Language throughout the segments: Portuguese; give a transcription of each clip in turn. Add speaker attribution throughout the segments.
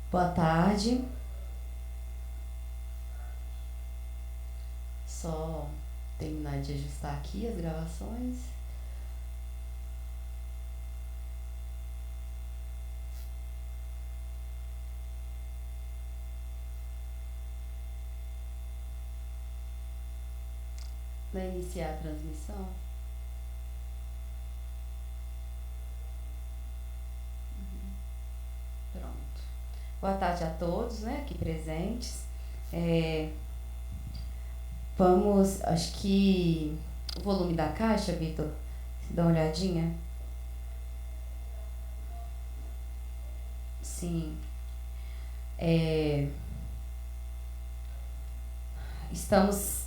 Speaker 1: Boa tarde. Só terminar de ajustar aqui as gravações. Vai iniciar a transmissão. Pronto. Boa tarde a todos, né, aqui presentes. Vamos, acho que o volume da caixa, Vitor, se dá uma olhadinha. Sim. Estamos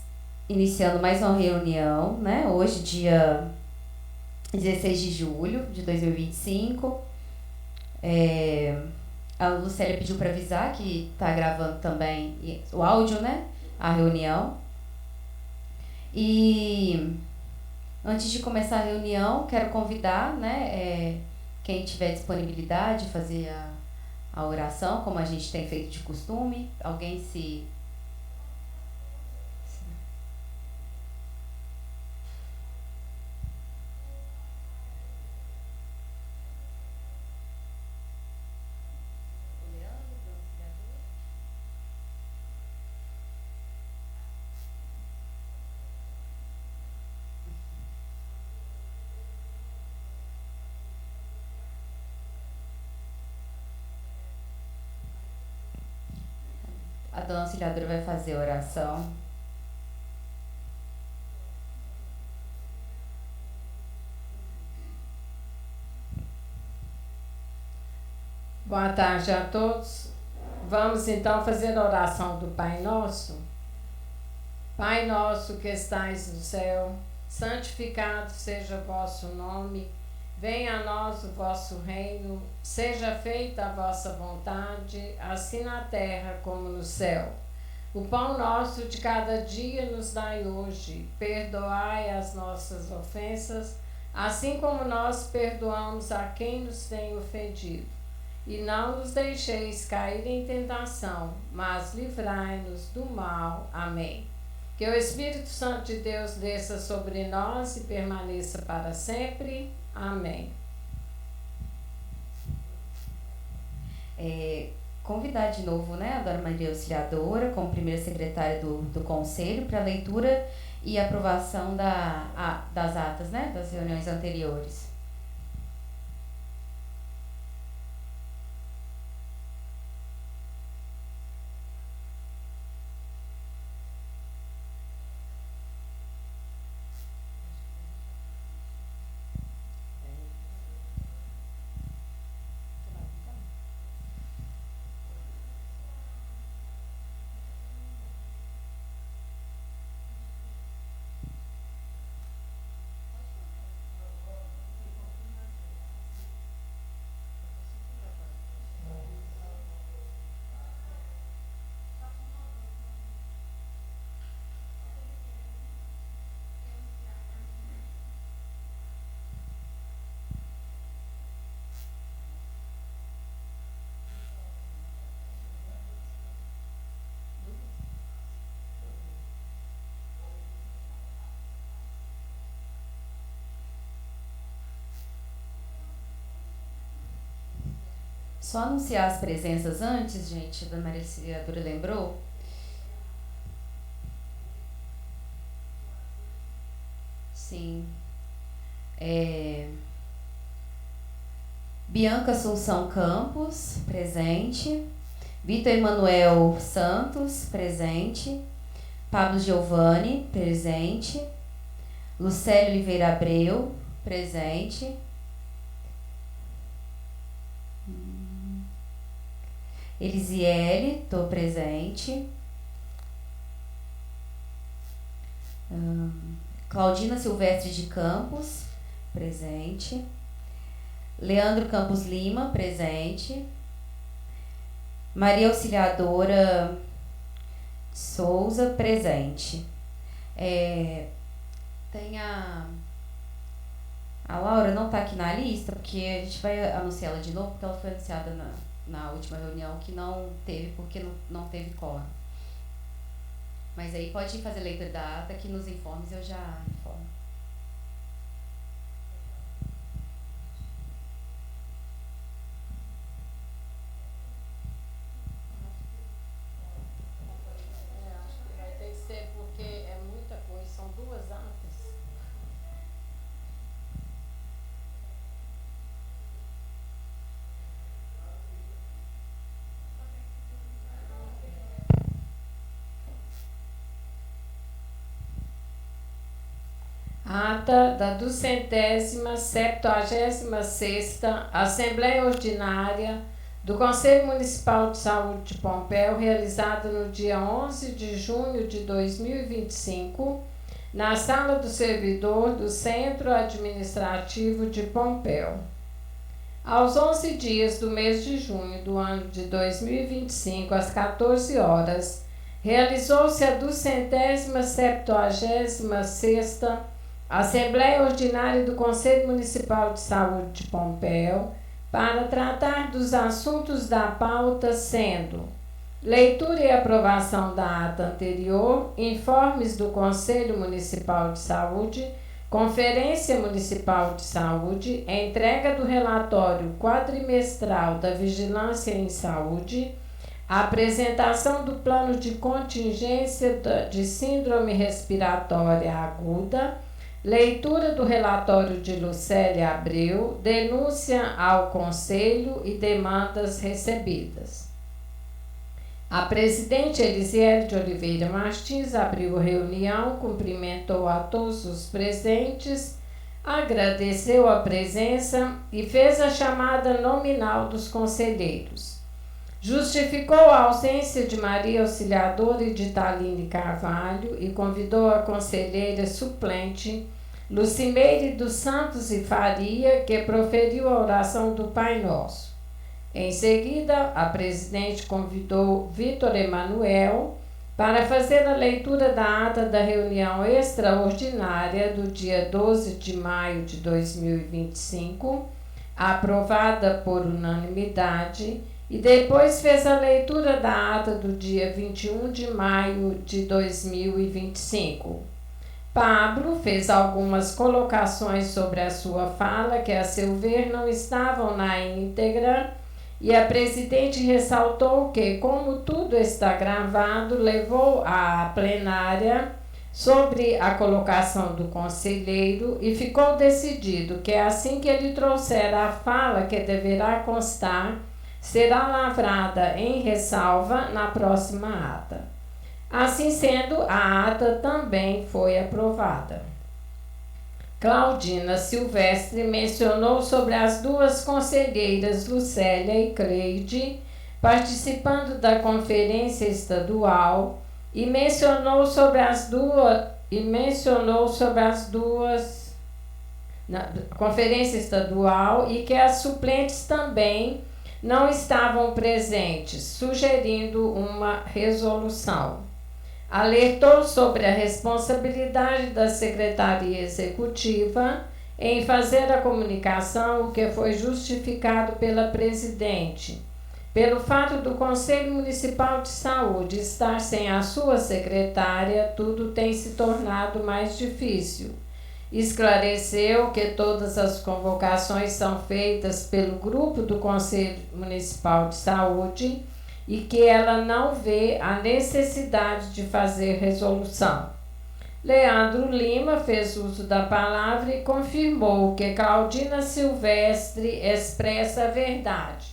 Speaker 1: iniciando mais uma reunião, né? Hoje, dia 16 de julho de 2025. A Lucélia pediu para avisar que está gravando também o áudio, né? A reunião. E antes de começar a reunião, quero convidar, né, quem tiver disponibilidade, fazer a oração, como a gente tem feito de costume. Alguém se... A dona auxiliadora vai fazer a oração.
Speaker 2: Boa tarde a todos. Vamos então fazer a oração do Pai Nosso. Pai nosso que estais no céu, santificado seja o vosso nome. Venha a nós o vosso reino, seja feita a vossa vontade, assim na terra como no céu. O pão nosso de cada dia nos dai hoje. Perdoai as nossas ofensas, assim como nós perdoamos a quem nos tem ofendido. E não nos deixeis cair em tentação, mas livrai-nos do mal. Amém. Que o Espírito Santo de Deus desça sobre nós e permaneça para sempre. Amém.
Speaker 1: Convidar de novo, né, a Dona Maria Auxiliadora, como primeira secretária do Conselho, para leitura e aprovação das atas, né, das reuniões anteriores. Só anunciar as presenças antes, gente, a Dona Maria Auxiliadora lembrou. Sim. Bianca Assunção Campos, presente. Vitor Emanuel Santos, presente. Pablo Giovanni, presente. Lucélio Oliveira Abreu, presente. Elisiele, estou presente. Claudina Silvestre de Campos, presente. Leandro Campos Lima, presente. Maria Auxiliadora Souza, presente. Tem a Laura, não está aqui na lista, porque a gente vai anunciar ela de novo, porque ela foi anunciada na última reunião que não teve, porque não teve quórum. Mas aí pode fazer leitura da ata, que nos informes eu já informo.
Speaker 2: Acho que vai ter que ser porque é muita coisa, são duas atas. Ata da 276ª Assembleia Ordinária do Conselho Municipal de Saúde de Pompéu, realizada no dia 11 de junho de 2025, na Sala do Servidor do Centro Administrativo de Pompéu. Aos 11 dias do mês de junho do ano de 2025, às 14 horas, realizou-se a 276ª Assembleia Ordinária do Conselho Municipal de Saúde de Pompéu para tratar dos assuntos da pauta, sendo leitura e aprovação da ata anterior, informes do Conselho Municipal de Saúde, Conferência Municipal de Saúde, entrega do relatório quadrimestral da Vigilância em Saúde, a apresentação do plano de contingência de síndrome respiratória aguda, leitura do relatório de Lucélia Abreu, denúncia ao Conselho e demandas recebidas. A presidente Elisiele de Oliveira Martins abriu a reunião, cumprimentou a todos os presentes, agradeceu a presença e fez a chamada nominal dos conselheiros. Justificou a ausência de Maria Auxiliadora e de Taline Carvalho e convidou a conselheira suplente Lucimeire dos Santos e Faria, que proferiu a oração do Pai Nosso. Em seguida, a presidente convidou Vitor Emanuel para fazer a leitura da ata da reunião extraordinária do dia 12 de maio de 2025, aprovada por unanimidade, e depois fez a leitura da ata do dia 21 de maio de 2025. Pablo fez algumas colocações sobre a sua fala, que a seu ver não estavam na íntegra, e a presidente ressaltou que, como tudo está gravado, levou à plenária sobre a colocação do conselheiro e ficou decidido que assim que ele trouxer a fala que deverá constar, será lavrada em ressalva na próxima ata. Assim sendo, a ata também foi aprovada. Claudina Silvestre mencionou sobre as duas conselheiras Lucélia e Cleide participando da conferência estadual e mencionou sobre as duas na conferência estadual e que as suplentes também não estavam presentes, sugerindo uma resolução. Alertou sobre a responsabilidade da Secretaria Executiva em fazer a comunicação, o que foi justificado pela presidente. Pelo fato do Conselho Municipal de Saúde estar sem a sua secretária, tudo tem se tornado mais difícil. Esclareceu que todas as convocações são feitas pelo grupo do Conselho Municipal de Saúde e que ela não vê a necessidade de fazer resolução. Leandro Lima fez uso da palavra e confirmou que Claudina Silvestre expressa a verdade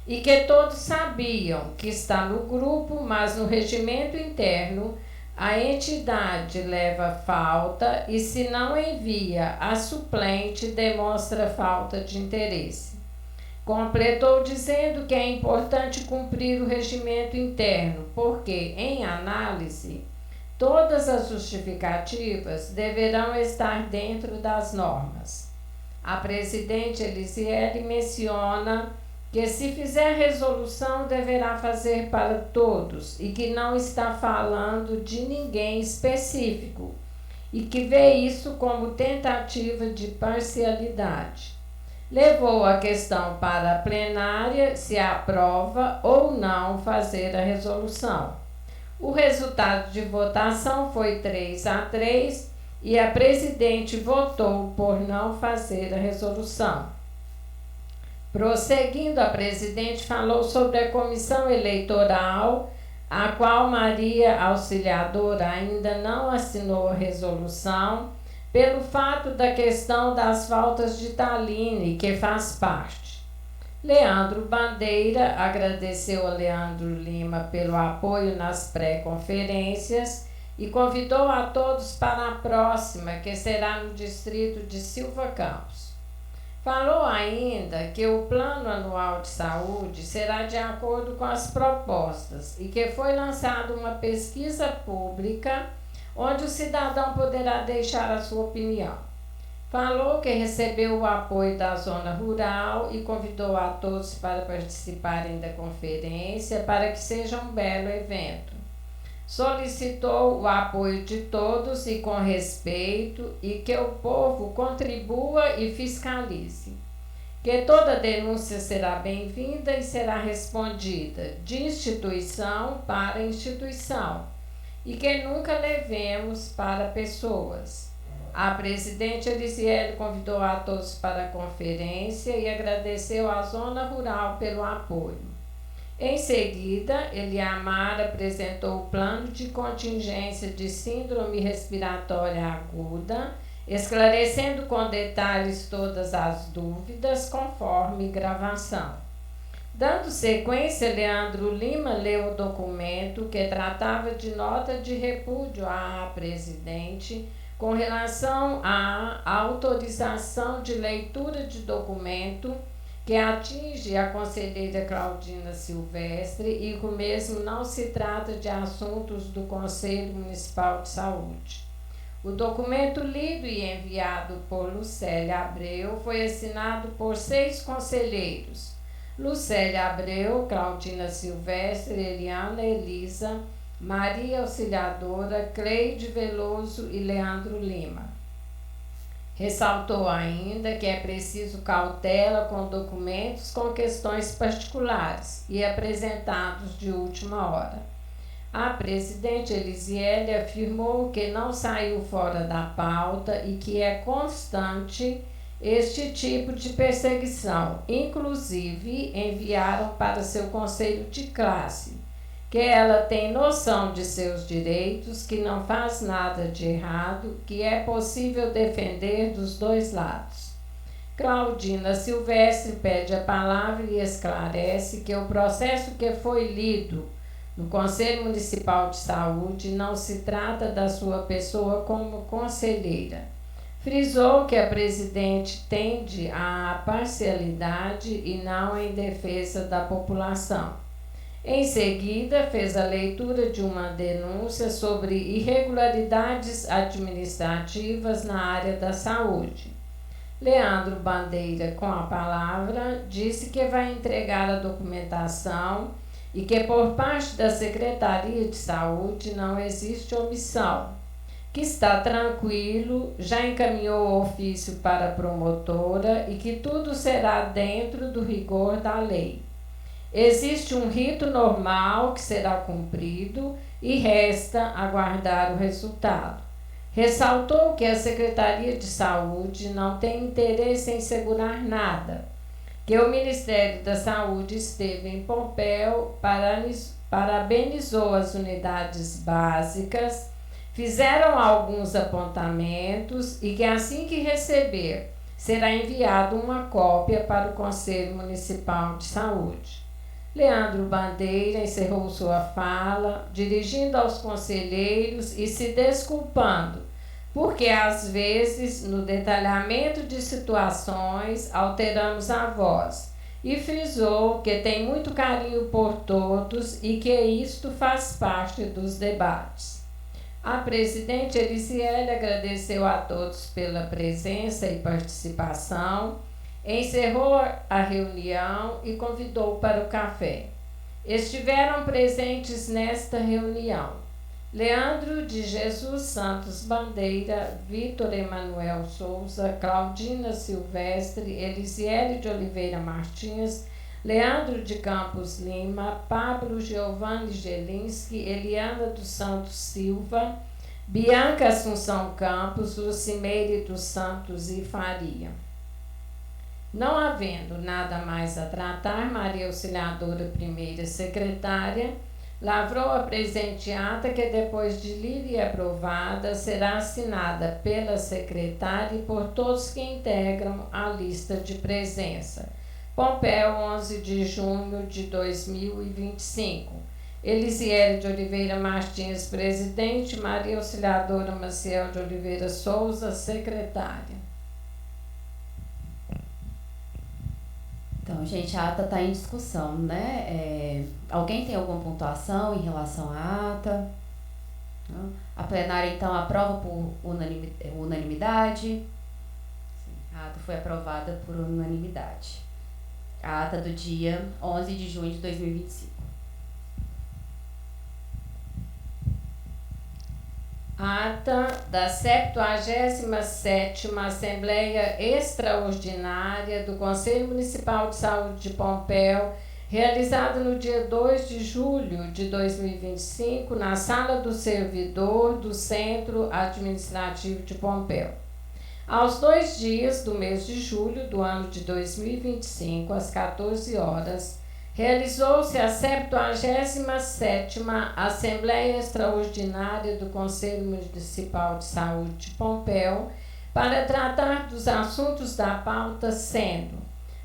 Speaker 2: e que todos sabiam que está no grupo, mas no regimento interno a entidade leva falta e, se não envia a suplente, demonstra falta de interesse. Completou dizendo que é importante cumprir o regimento interno, porque, em análise, todas as justificativas deverão estar dentro das normas. A presidente Elisiele menciona que, se fizer resolução, deverá fazer para todos e que não está falando de ninguém específico e que vê isso como tentativa de parcialidade. levou a questão para a plenária se aprova ou não fazer a resolução. O resultado de votação foi 3-3 e a presidente votou por não fazer a resolução. Prosseguindo, a presidente falou sobre a comissão eleitoral, a qual Maria Auxiliadora ainda não assinou a resolução, pelo fato da questão das faltas de taline, que faz parte. Leandro Bandeira agradeceu a Leandro Lima pelo apoio nas pré-conferências e convidou a todos para a próxima, que será no distrito de Silva Campos. Falou ainda que o Plano Anual de Saúde será de acordo com as propostas e que foi lançada uma pesquisa pública onde o cidadão poderá deixar a sua opinião. Falou que recebeu o apoio da zona rural e convidou a todos para participarem da conferência para que seja um belo evento. Solicitou o apoio de todos e com respeito e que o povo contribua e fiscalize. Que toda denúncia será bem-vinda e será respondida de instituição para instituição e que nunca levemos para pessoas. A presidente Elisiele convidou a todos para a conferência e agradeceu à zona rural pelo apoio. Em seguida, Eliamar apresentou o plano de contingência de síndrome respiratória aguda, esclarecendo com detalhes todas as dúvidas conforme gravação. Dando sequência, Leandro Lima leu o documento que tratava de nota de repúdio à presidente com relação à autorização de leitura de documento que atinge a conselheira Claudina Silvestre e que o mesmo não se trata de assuntos do Conselho Municipal de Saúde. O documento lido e enviado por Lucélia Abreu foi assinado por 6 conselheiros: Lucélia Abreu, Claudina Silvestre, Eliana Elisa, Maria Auxiliadora, Cleide Veloso e Leandro Lima. Ressaltou ainda que é preciso cautela com documentos com questões particulares e apresentados de última hora. A presidente Elisiele afirmou que não saiu fora da pauta e que é constante este tipo de perseguição. Inclusive, enviaram para seu conselho de classe que ela tem noção de seus direitos, que não faz nada de errado, que é possível defender dos dois lados. Claudina Silvestre pede a palavra e esclarece que o processo que foi lido no Conselho Municipal de Saúde não se trata da sua pessoa como conselheira. Frisou que a presidente tende à parcialidade e não em defesa da população. Em seguida, fez a leitura de uma denúncia sobre irregularidades administrativas na área da saúde. Leandro Bandeira, com a palavra, disse que vai entregar a documentação e que por parte da Secretaria de Saúde não existe omissão, que está tranquilo, já encaminhou o ofício para a promotora e que tudo será dentro do rigor da lei. Existe um rito normal que será cumprido e resta aguardar o resultado. Ressaltou que a Secretaria de Saúde não tem interesse em segurar nada, que o Ministério da Saúde esteve em Pompéu, parabenizou as unidades básicas, fizeram alguns apontamentos e que assim que receber, será enviado uma cópia para o Conselho Municipal de Saúde. Leandro Bandeira encerrou sua fala, dirigindo aos conselheiros e se desculpando, porque às vezes, no detalhamento de situações, alteramos a voz, e frisou que tem muito carinho por todos e que isto faz parte dos debates. A presidente Elisiele agradeceu a todos pela presença e participação, encerrou a reunião e convidou para o café. Estiveram presentes nesta reunião Leandro de Jesus Santos Bandeira, Vitor Emanuel Souza, Claudina Silvestre, Elisiele de Oliveira Martins, Leandro de Campos Lima, Pablo Giovanni Gelinski, Eliana dos Santos Silva, Bianca Assunção Campos, Lucimeire dos Santos e Faria. Não havendo nada mais a tratar, Maria Auxiliadora, primeira secretária, lavrou a presente ata que, depois de lida e aprovada, será assinada pela secretária e por todos que integram a lista de presença. Pompéu, 11 de junho de 2025. Elisiele de Oliveira Martins, presidente. Maria Auxiliadora Maciel de Oliveira Souza, secretária.
Speaker 1: Então, gente, a ata está em discussão, né? Alguém tem alguma pontuação em relação à ata? Não? A plenária, então, aprova por unanimidade? Sim, a ata foi aprovada por unanimidade. A ata do dia 11 de junho de 2025.
Speaker 2: Ata da 77ª Assembleia Extraordinária do Conselho Municipal de Saúde de Pompéu, realizada no dia 2 de julho de 2025, na Sala do Servidor do Centro Administrativo de Pompéu. Aos 2 dias do mês de julho do ano de 2025, às 14 horas, realizou-se a 77ª Assembleia Extraordinária do Conselho Municipal de Saúde de Pompéu para tratar dos assuntos da pauta, sendo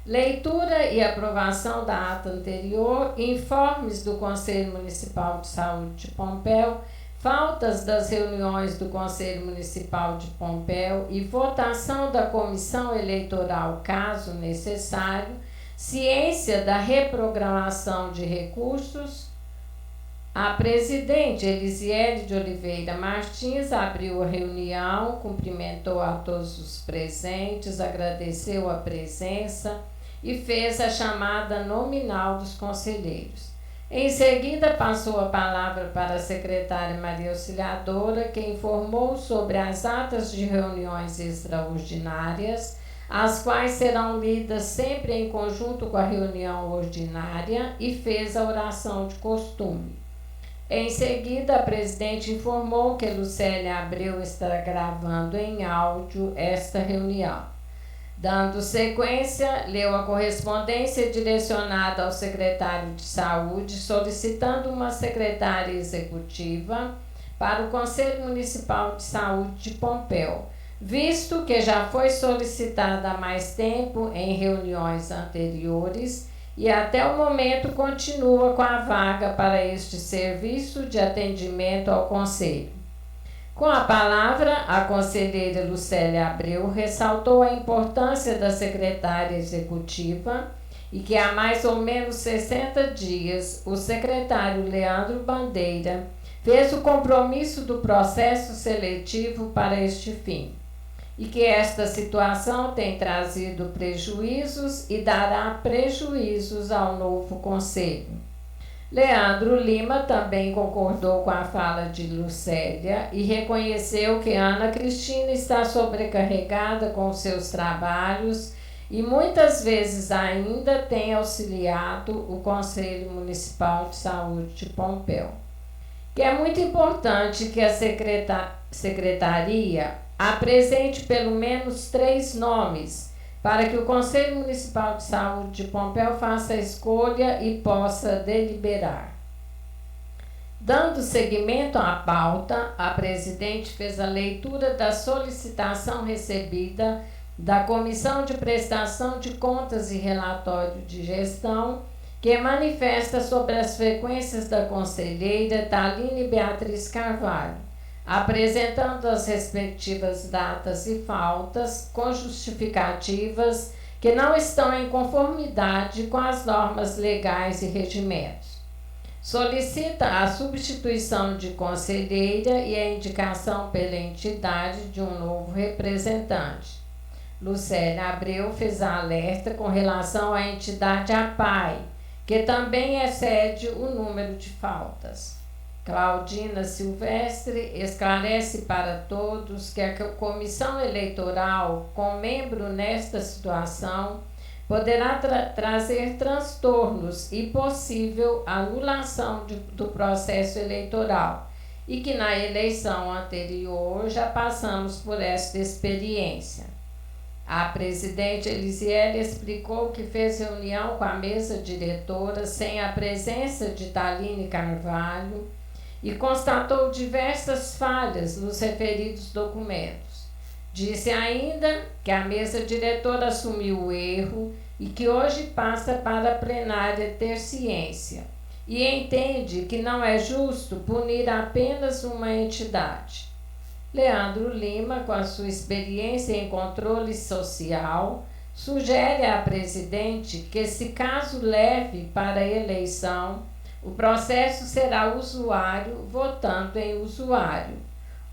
Speaker 2: leitura e aprovação da ata anterior, informes do Conselho Municipal de Saúde de Pompéu, faltas das reuniões do Conselho Municipal de Pompéu e votação da comissão eleitoral, caso necessário, ciência da reprogramação de recursos. A presidente Elisiele de Oliveira Martins abriu a reunião, cumprimentou a todos os presentes, agradeceu a presença e fez a chamada nominal dos conselheiros. Em seguida, passou a palavra para a secretária Maria Auxiliadora, que informou sobre as atas de reuniões extraordinárias, as quais serão lidas sempre em conjunto com a reunião ordinária, e fez a oração de costume. Em seguida, a presidente informou que Lucélia Abreu está gravando em áudio esta reunião. Dando sequência, leu a correspondência direcionada ao secretário de Saúde, solicitando uma secretária executiva para o Conselho Municipal de Saúde de Pompéu, visto que já foi solicitada há mais tempo em reuniões anteriores e até o momento continua com a vaga para este serviço de atendimento ao Conselho. Com a palavra, a conselheira Lucélia Abreu ressaltou a importância da secretária executiva e que há mais ou menos 60 dias o secretário Leandro Bandeira fez o compromisso do processo seletivo para este fim, e que esta situação tem trazido prejuízos e dará prejuízos ao novo Conselho. Leandro Lima também concordou com a fala de Lucélia e reconheceu que Ana Cristina está sobrecarregada com seus trabalhos e muitas vezes ainda tem auxiliado o Conselho Municipal de Saúde de Pompéu. Que é muito importante que a secretaria apresente pelo menos 3 nomes para que o Conselho Municipal de Saúde de Pompéu faça a escolha e possa deliberar. Dando seguimento à pauta, a presidente fez a leitura da solicitação recebida da Comissão de Prestação de Contas e Relatório de Gestão, que manifesta sobre as frequências da conselheira Thaline Beatriz Carvalho, apresentando as respectivas datas e faltas com justificativas que não estão em conformidade com as normas legais e regimentos. Solicita a substituição de conselheira e a indicação pela entidade de um novo representante. Lucélia Abreu fez alerta com relação à entidade APAI, que também excede o número de faltas. Claudina Silvestre esclarece para todos que a comissão eleitoral, com membro nesta situação, poderá trazer transtornos e possível anulação do processo eleitoral, e que na eleição anterior já passamos por esta experiência. A presidente Elisiele explicou que fez reunião com a mesa diretora sem a presença de Thaline Carvalho e constatou diversas falhas nos referidos documentos. Disse ainda que a mesa diretora assumiu o erro e que hoje passa para a plenária ter ciência e entende que não é justo punir apenas uma entidade. Leandro Lima, com a sua experiência em controle social, sugere à presidente que, se caso leve para a eleição, o processo será usuário votando em usuário,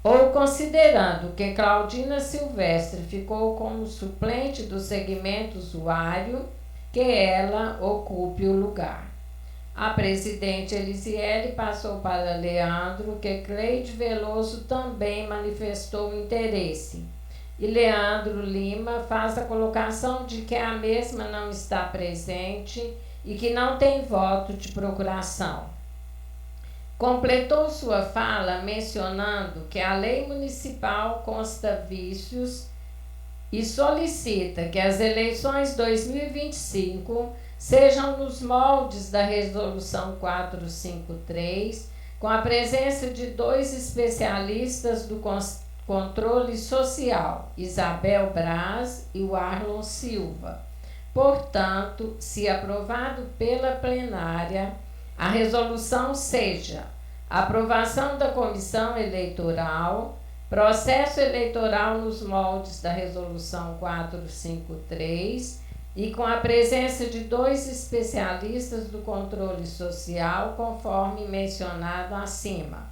Speaker 2: ou considerando que Claudina Silvestre ficou como suplente do segmento usuário, que ela ocupe o lugar. A presidente Elisiele passou para Leandro que Cleide Veloso também manifestou interesse. E Leandro Lima faz a colocação de que a mesma não está presente e que não tem voto de procuração. Completou sua fala mencionando que a lei municipal consta vícios e solicita que as eleições 2025 sejam nos moldes da Resolução 453, com a presença de 2 especialistas do controle social, Isabel Braz e o Arlon Silva. Portanto, se aprovado pela plenária, a resolução seja aprovação da comissão eleitoral, processo eleitoral nos moldes da Resolução 453 e com a presença de 2 especialistas do controle social, conforme mencionado acima.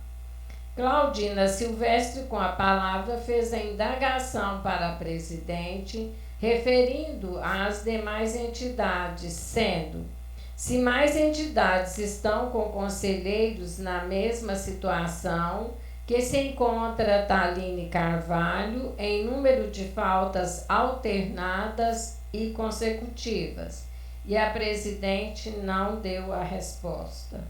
Speaker 2: Claudina Silvestre, com a palavra, fez a indagação para a presidente, referindo às demais entidades, sendo: se mais entidades estão com conselheiros na mesma situação que se encontra Thaline Carvalho em número de faltas alternadas e consecutivas, e a presidente não deu a resposta.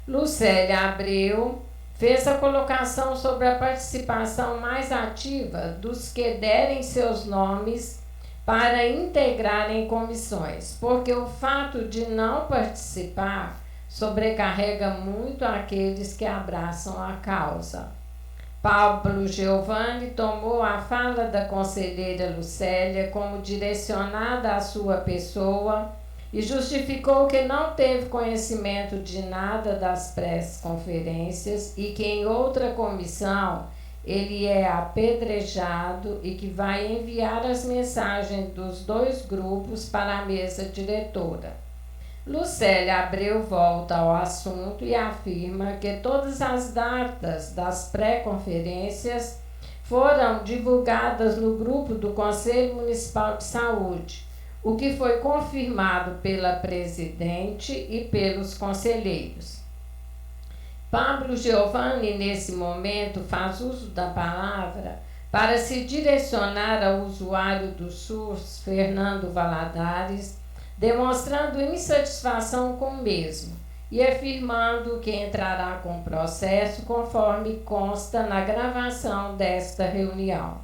Speaker 2: Lucélia Abreu fez a colocação sobre a participação mais ativa dos que derem seus nomes para integrar em comissões, porque o fato de não participar sobrecarrega muito aqueles que abraçam a causa. Pablo Giovanni tomou a fala da conselheira Lucélia como direcionada à sua pessoa e justificou que não teve conhecimento de nada das pré-conferências e que em outra comissão ele é apedrejado e que vai enviar as mensagens dos 2 grupos para a mesa diretora. Lucélia Abreu volta ao assunto e afirma que todas as datas das pré-conferências foram divulgadas no grupo do Conselho Municipal de Saúde, o que foi confirmado pela presidente e pelos conselheiros. Pablo Giovanni, nesse momento, faz uso da palavra para se direcionar ao usuário do SUS, Fernando Valadares, demonstrando insatisfação com o mesmo e afirmando que entrará com o processo conforme consta na gravação desta reunião.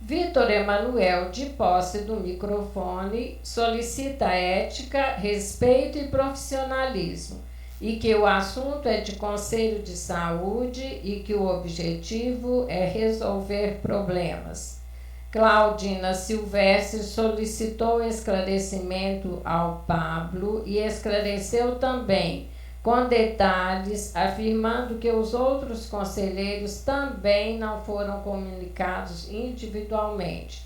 Speaker 2: Vitor Emanuel, de posse do microfone, solicita ética, respeito e profissionalismo e que o assunto é de Conselho de Saúde e que o objetivo é resolver problemas. Claudina Silvestre solicitou esclarecimento ao Pablo e esclareceu também, com detalhes, afirmando que os outros conselheiros também não foram comunicados individualmente,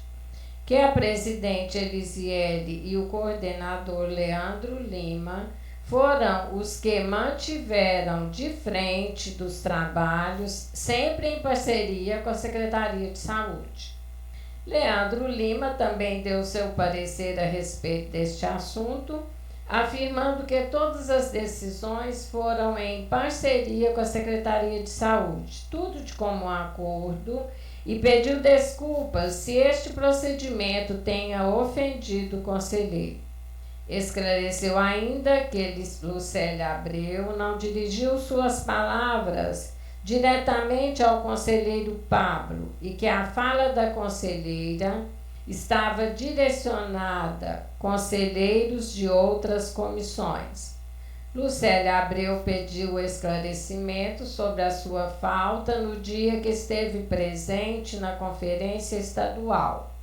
Speaker 2: que a presidente Elisiele e o coordenador Leandro Lima foram os que mantiveram de frente dos trabalhos, sempre em parceria com a Secretaria de Saúde. Leandro Lima também deu seu parecer a respeito deste assunto, afirmando que todas as decisões foram em parceria com a Secretaria de Saúde, tudo de comum acordo, e pediu desculpas se este procedimento tenha ofendido o conselheiro. Esclareceu ainda que Lucélia Abreu não dirigiu suas palavras diretamente ao conselheiro Pablo e que a fala da conselheira estava direcionada a conselheiros de outras comissões. Lucélia Abreu pediu esclarecimento sobre a sua falta no dia que esteve presente na conferência estadual.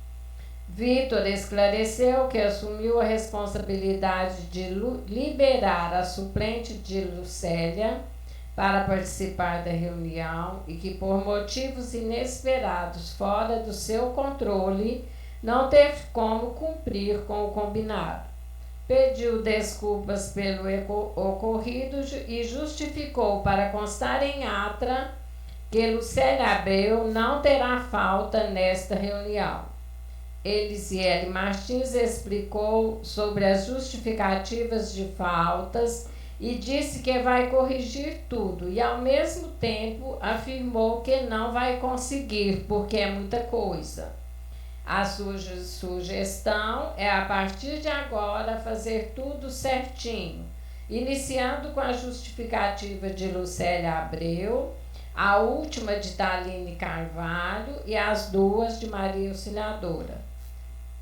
Speaker 2: Vitor esclareceu que assumiu a responsabilidade de liberar a suplente de Lucélia para participar da reunião e que, por motivos inesperados fora do seu controle, não teve como cumprir com o combinado. Pediu desculpas pelo ocorrido e justificou para constar em ata que Lucélia Abreu não terá falta nesta reunião. Elisiele Martins explicou sobre as justificativas de faltas e disse que vai corrigir tudo e, ao mesmo tempo, afirmou que não vai conseguir porque é muita coisa. A sua sugestão é, a partir de agora, fazer tudo certinho, iniciando com a justificativa de Lucélia Abreu, a última de Thaline Carvalho e as duas de Maria Auxiliadora.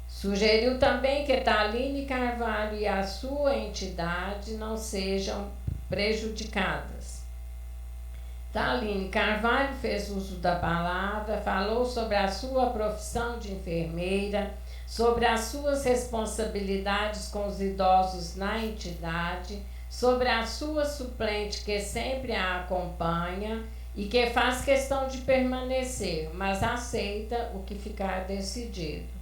Speaker 2: Sugeriu também que Thaline Carvalho e a sua entidade não sejam prejudicadas. Thaline Carvalho fez uso da palavra, falou sobre a sua profissão de enfermeira, sobre as suas responsabilidades com os idosos na entidade, sobre a sua suplente que sempre a acompanha e que faz questão de permanecer, mas aceita o que ficar decidido.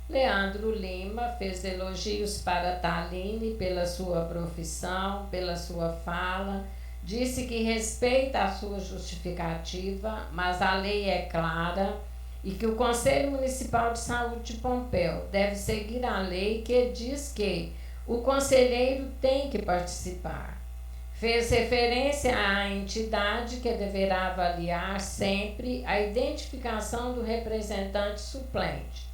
Speaker 2: Leandro Lima fez elogios para Thaline pela sua profissão, pela sua fala, disse que respeita a sua justificativa, mas a lei é clara e que o Conselho Municipal de Saúde de Pompéu deve seguir a lei que diz que o conselheiro tem que participar. Fez referência à entidade que deverá avaliar sempre a identificação do representante suplente.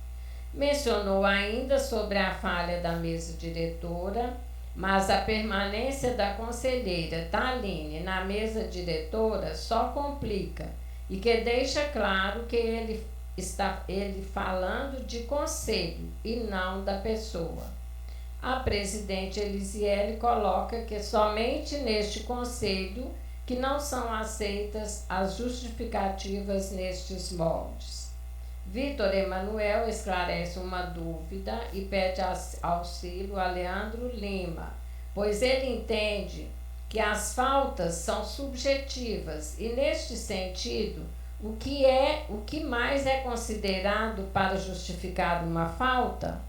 Speaker 2: Mencionou ainda sobre a falha da mesa diretora, mas a permanência da conselheira Thaline na mesa diretora só complica e que deixa claro que ele está falando de conselho e não da pessoa. A presidente Elisiele coloca que somente neste conselho que não são aceitas as justificativas nestes moldes. Vitor Emanuel esclarece uma dúvida e pede auxílio a Leandro Lima, pois ele entende que as faltas são subjetivas e, neste sentido, o que mais é considerado para justificar uma falta?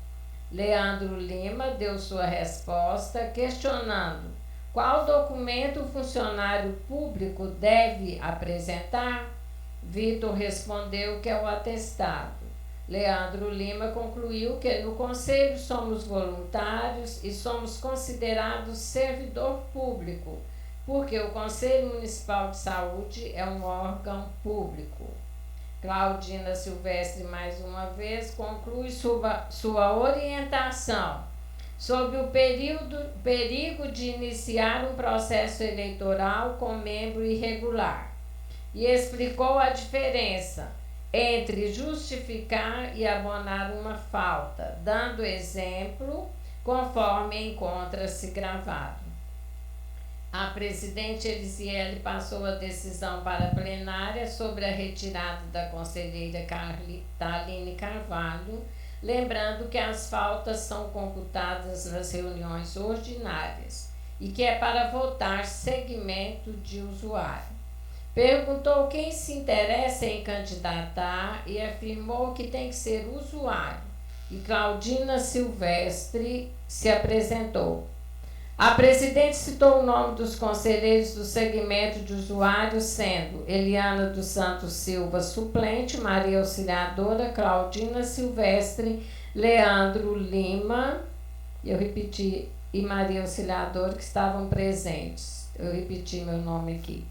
Speaker 2: Leandro Lima deu sua resposta questionando qual documento o funcionário público deve apresentar. Vitor respondeu que é o atestado. Leandro Lima concluiu que no Conselho somos voluntários e somos considerados servidor público, porque o Conselho Municipal de Saúde é um órgão público. Claudina Silvestre, mais uma vez, conclui sua orientação sobre o perigo de iniciar um processo eleitoral com membro irregular e explicou a diferença entre justificar e abonar uma falta, dando exemplo conforme encontra-se gravado. A presidente Elisiele passou a decisão para a plenária sobre a retirada da conselheira Thaline Carvalho, lembrando que as faltas são computadas nas reuniões ordinárias e que é para votar segmento de usuário. Perguntou quem se interessa em candidatar e afirmou que tem que ser usuário. E Claudina Silvestre se apresentou. A presidente citou o nome dos conselheiros do segmento de usuários, sendo Eliana dos Santos Silva, suplente, Maria Auxiliadora, Claudina Silvestre, Leandro Lima, eu repeti, e Maria Auxiliadora, que estavam presentes. Eu repeti meu nome aqui.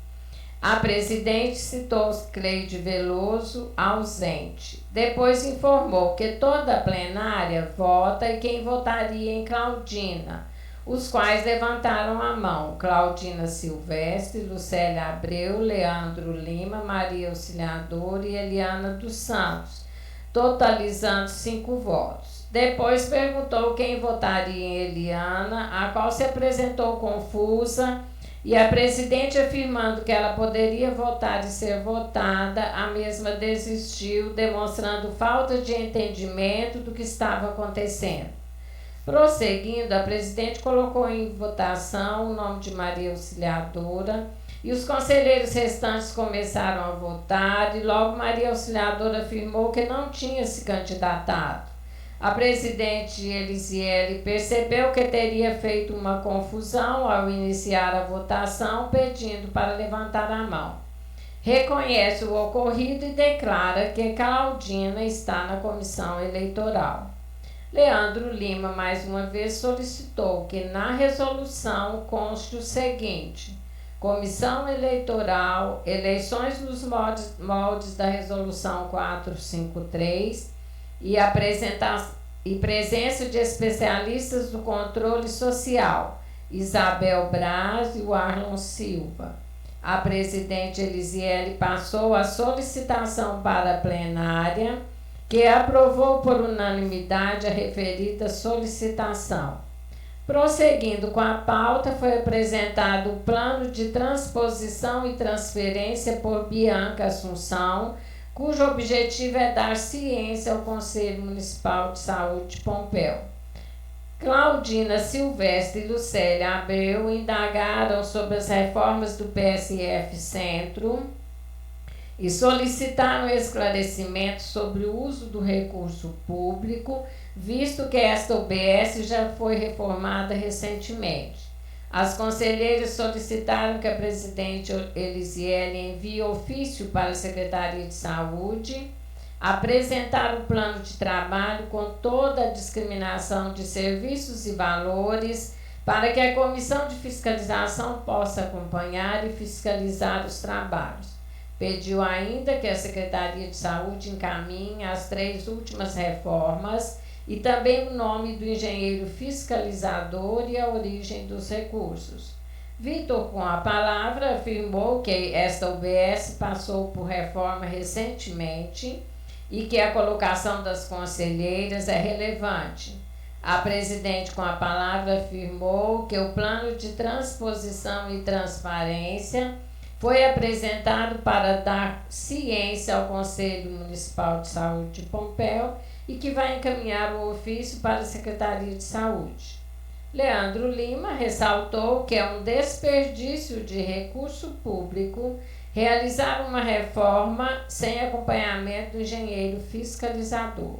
Speaker 2: A presidente citou Cleide Veloso, ausente. Depois informou que toda a plenária vota e quem votaria em Claudina, os quais levantaram a mão: Claudina Silvestre, Lucélia Abreu, Leandro Lima, Maria Auxiliadora e Eliana dos Santos, totalizando 5 votos. Depois perguntou quem votaria em Eliana, a qual se apresentou confusa, e a presidente, afirmando que ela poderia votar e ser votada, a mesma desistiu, demonstrando falta de entendimento do que estava acontecendo. Prosseguindo, a presidente colocou em votação o nome de Maria Auxiliadora e os conselheiros restantes começaram a votar, e logo Maria Auxiliadora afirmou que não tinha se candidatado. A presidente Elisiele percebeu que teria feito uma confusão ao iniciar a votação, pedindo para levantar a mão. Reconhece o ocorrido e declara que Claudina está na comissão eleitoral. Leandro Lima, mais uma vez, solicitou que na resolução conste o seguinte: Comissão Eleitoral, eleições nos moldes da Resolução 453 e presença de especialistas do controle social, Isabel Braz e o Arlon Silva. A presidente Elisiele passou a solicitação para a plenária, que aprovou por unanimidade a referida solicitação. Prosseguindo com a pauta, foi apresentado o plano de transposição e transferência por Bianca Assunção, cujo objetivo é dar ciência ao Conselho Municipal de Saúde de Pompéu. Claudina Silvestre e Lucélia Abreu indagaram sobre as reformas do PSF Centro e solicitaram esclarecimento sobre o uso do recurso público, visto que esta UBS já foi reformada recentemente. As conselheiras solicitaram que a presidente Elisiele envie ofício para a Secretaria de Saúde, apresentar o plano de trabalho com toda a discriminação de serviços e valores, para que a Comissão de Fiscalização possa acompanhar e fiscalizar os trabalhos. Pediu ainda que a Secretaria de Saúde encaminhe as 3 últimas reformas e também o nome do engenheiro fiscalizador e a origem dos recursos. Vitor, com a palavra, afirmou que esta UBS passou por reforma recentemente e que a colocação das conselheiras é relevante. A presidente, com a palavra, afirmou que o plano de transposição e transparência foi apresentado para dar ciência ao Conselho Municipal de Saúde de Pompéu e que vai encaminhar o ofício para a Secretaria de Saúde. Leandro Lima ressaltou que é um desperdício de recurso público realizar uma reforma sem acompanhamento do engenheiro fiscalizador.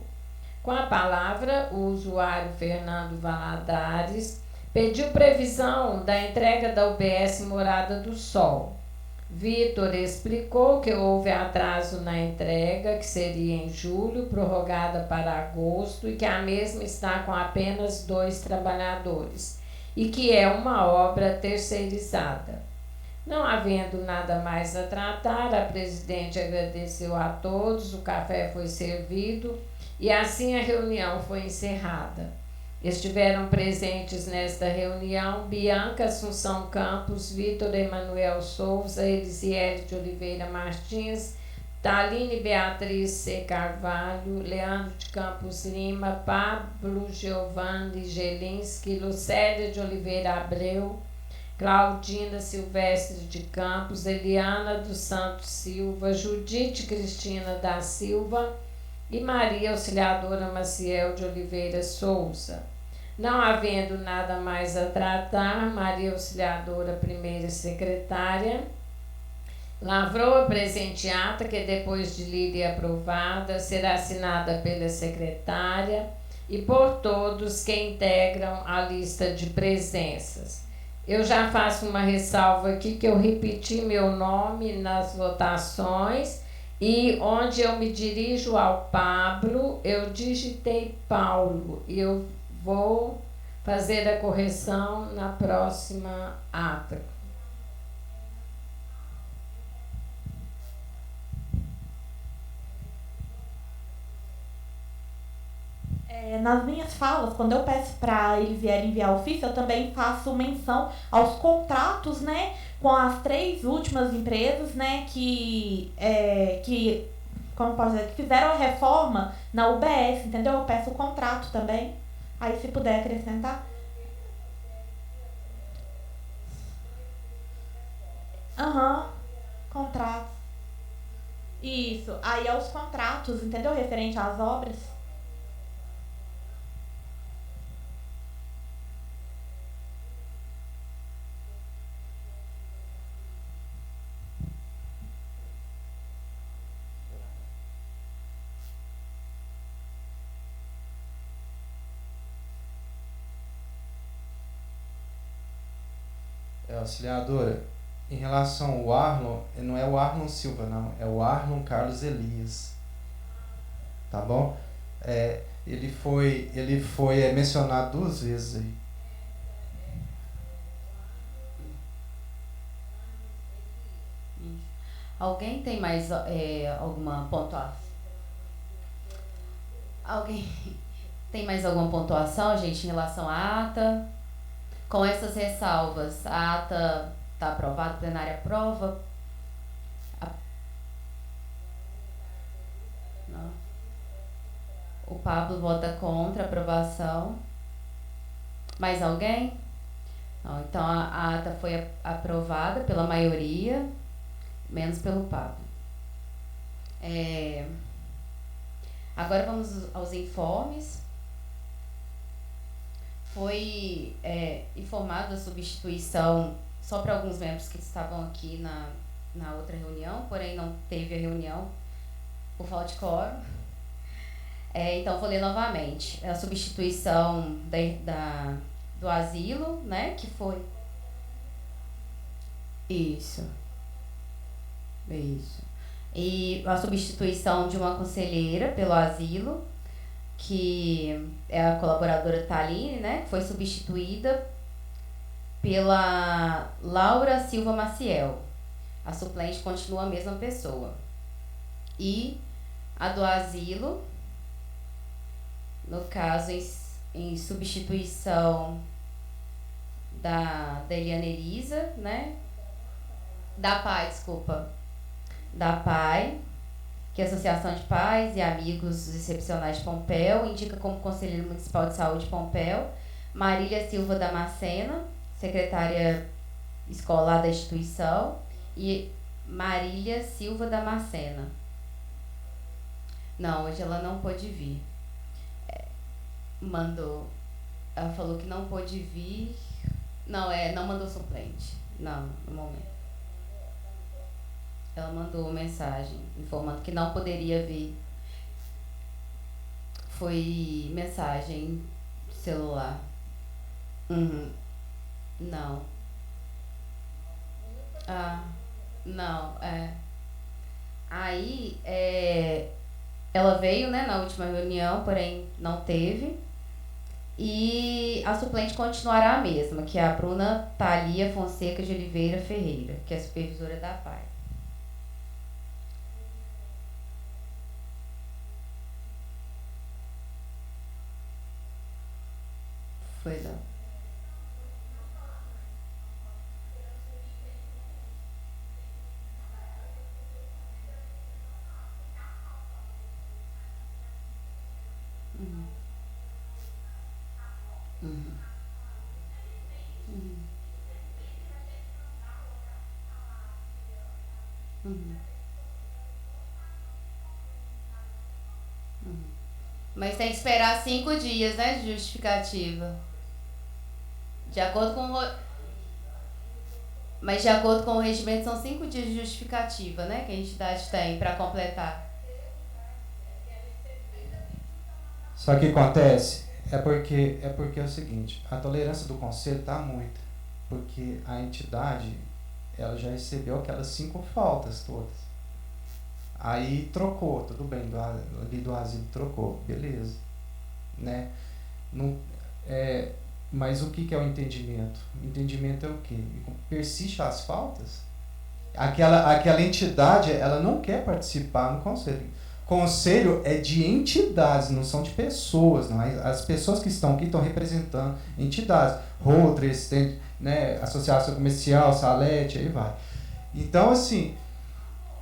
Speaker 2: Com a palavra, o usuário Fernando Valadares pediu previsão da entrega da UBS Morada do Sol. Vitor explicou que houve atraso na entrega, que seria em julho, prorrogada para agosto, e que a mesma está com apenas 2 trabalhadores, e que é uma obra terceirizada. Não havendo nada mais a tratar, a presidente agradeceu a todos, o café foi servido e assim a reunião foi encerrada. Estiveram presentes nesta reunião Bianca Assunção Campos, Vitor Emanuel Souza, Elisiele de Oliveira Martins, Taline Beatriz C. Carvalho, Leandro de Campos Lima, Pablo Giovanni Gelinski, Lucélia de Oliveira Abreu, Claudina Silvestre de Campos, Eliana dos Santos Silva, Judite Cristina da Silva e Maria Auxiliadora Maciel de Oliveira Souza. Não havendo nada mais a tratar, Maria Auxiliadora, primeira secretária, lavrou a presente ata, que depois de lida e aprovada, será assinada pela secretária e por todos que integram a lista de presenças. Eu já faço uma ressalva aqui que eu repeti meu nome nas votações e onde eu me dirijo ao Pablo, eu digitei Paulo e eu vou fazer a correção na próxima ata.
Speaker 3: Nas minhas falas, quando eu peço para eles vierem enviar ofício, eu também faço menção aos contratos, né, com as 3 últimas empresas, né, que como posso dizer, que fizeram a reforma na UBS, entendeu? Eu peço o contrato também. Aí se puder acrescentar. Aham, contratos. Isso. Aí é os contratos, entendeu? Referente às obras.
Speaker 4: Auxiliadora, em relação ao Arlon, não é o Arlon Silva, não, é o Arlon Carlos Elias, tá bom? Ele foi mencionado 2 vezes aí.
Speaker 1: Alguém tem mais alguma pontuação? Alguém tem mais alguma pontuação, gente, em relação à ata? Com essas ressalvas, a ata está aprovada, a plenária aprova. Não. O Pablo vota contra a aprovação. Mais alguém? Não, então a ata foi aprovada pela maioria, menos pelo Pablo. Agora vamos aos informes. Foi informado a substituição só para alguns membros que estavam aqui na outra reunião, porém não teve a reunião por falta de quórum. Então vou ler novamente. A substituição do asilo, né, que foi... Isso. E a substituição de uma conselheira pelo asilo, que é a colaboradora Thaline, né, que foi substituída pela Laura Silva Maciel. A suplente continua a mesma pessoa. E a do asilo, no caso, em substituição da Eliana Elisa, né? Da PAI, desculpa. Da PAI, que é a Associação de Pais e Amigos Excepcionais de Pompéu, indica como Conselheiro Municipal de Saúde de Pompéu Marília Silva Damascena, secretária escolar da instituição, e Marília Silva Damascena. Não, hoje ela não pôde vir. Ela falou que não pôde vir. Não, não mandou suplente. Não, no momento. Ela mandou mensagem informando que não poderia vir. Foi mensagem celular. Não. Não, Aí, ela veio, né, na última reunião, porém não teve. E a suplente continuará a mesma, que é a Bruna Thalia Fonseca de Oliveira Ferreira, que é supervisora da PAI. Foi não. Mas tem que esperar 5 dias, né, de justificativa. De acordo com Mas de acordo com o regimento são 5 dias de justificativa, né, que a entidade tem para completar.
Speaker 4: Só que acontece, é porque é o seguinte, a tolerância do conselho está muita, porque a entidade, ela já recebeu aquelas 5 faltas todas. Aí trocou, tudo bem, ali do asilo trocou, beleza, né? Não, Mas o que é o entendimento? O entendimento é o quê? Persiste as faltas? Aquela entidade, ela não quer participar no conselho. Conselho é de entidades, não são de pessoas. Não. As pessoas que estão aqui estão representando entidades. Rotary, né, Associação Comercial, Salete, aí vai. Então, assim,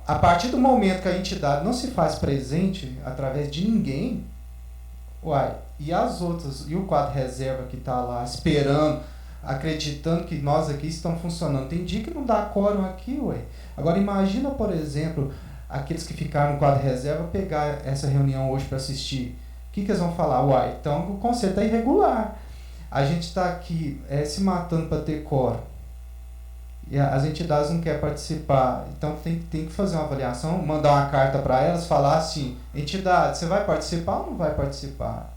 Speaker 4: a partir do momento que a entidade não se faz presente através de ninguém, e as outras, e o quadro reserva que está lá esperando, acreditando que nós aqui estamos funcionando. Tem dia que não dá quórum aqui, Agora imagina, por exemplo, aqueles que ficaram no quadro reserva pegar essa reunião hoje para assistir. O que eles vão falar? Então o conceito é irregular. A gente está aqui se matando para ter quórum. E as entidades não querem participar. Então tem que fazer uma avaliação, mandar uma carta para elas, falar assim, entidade, você vai participar ou não vai participar?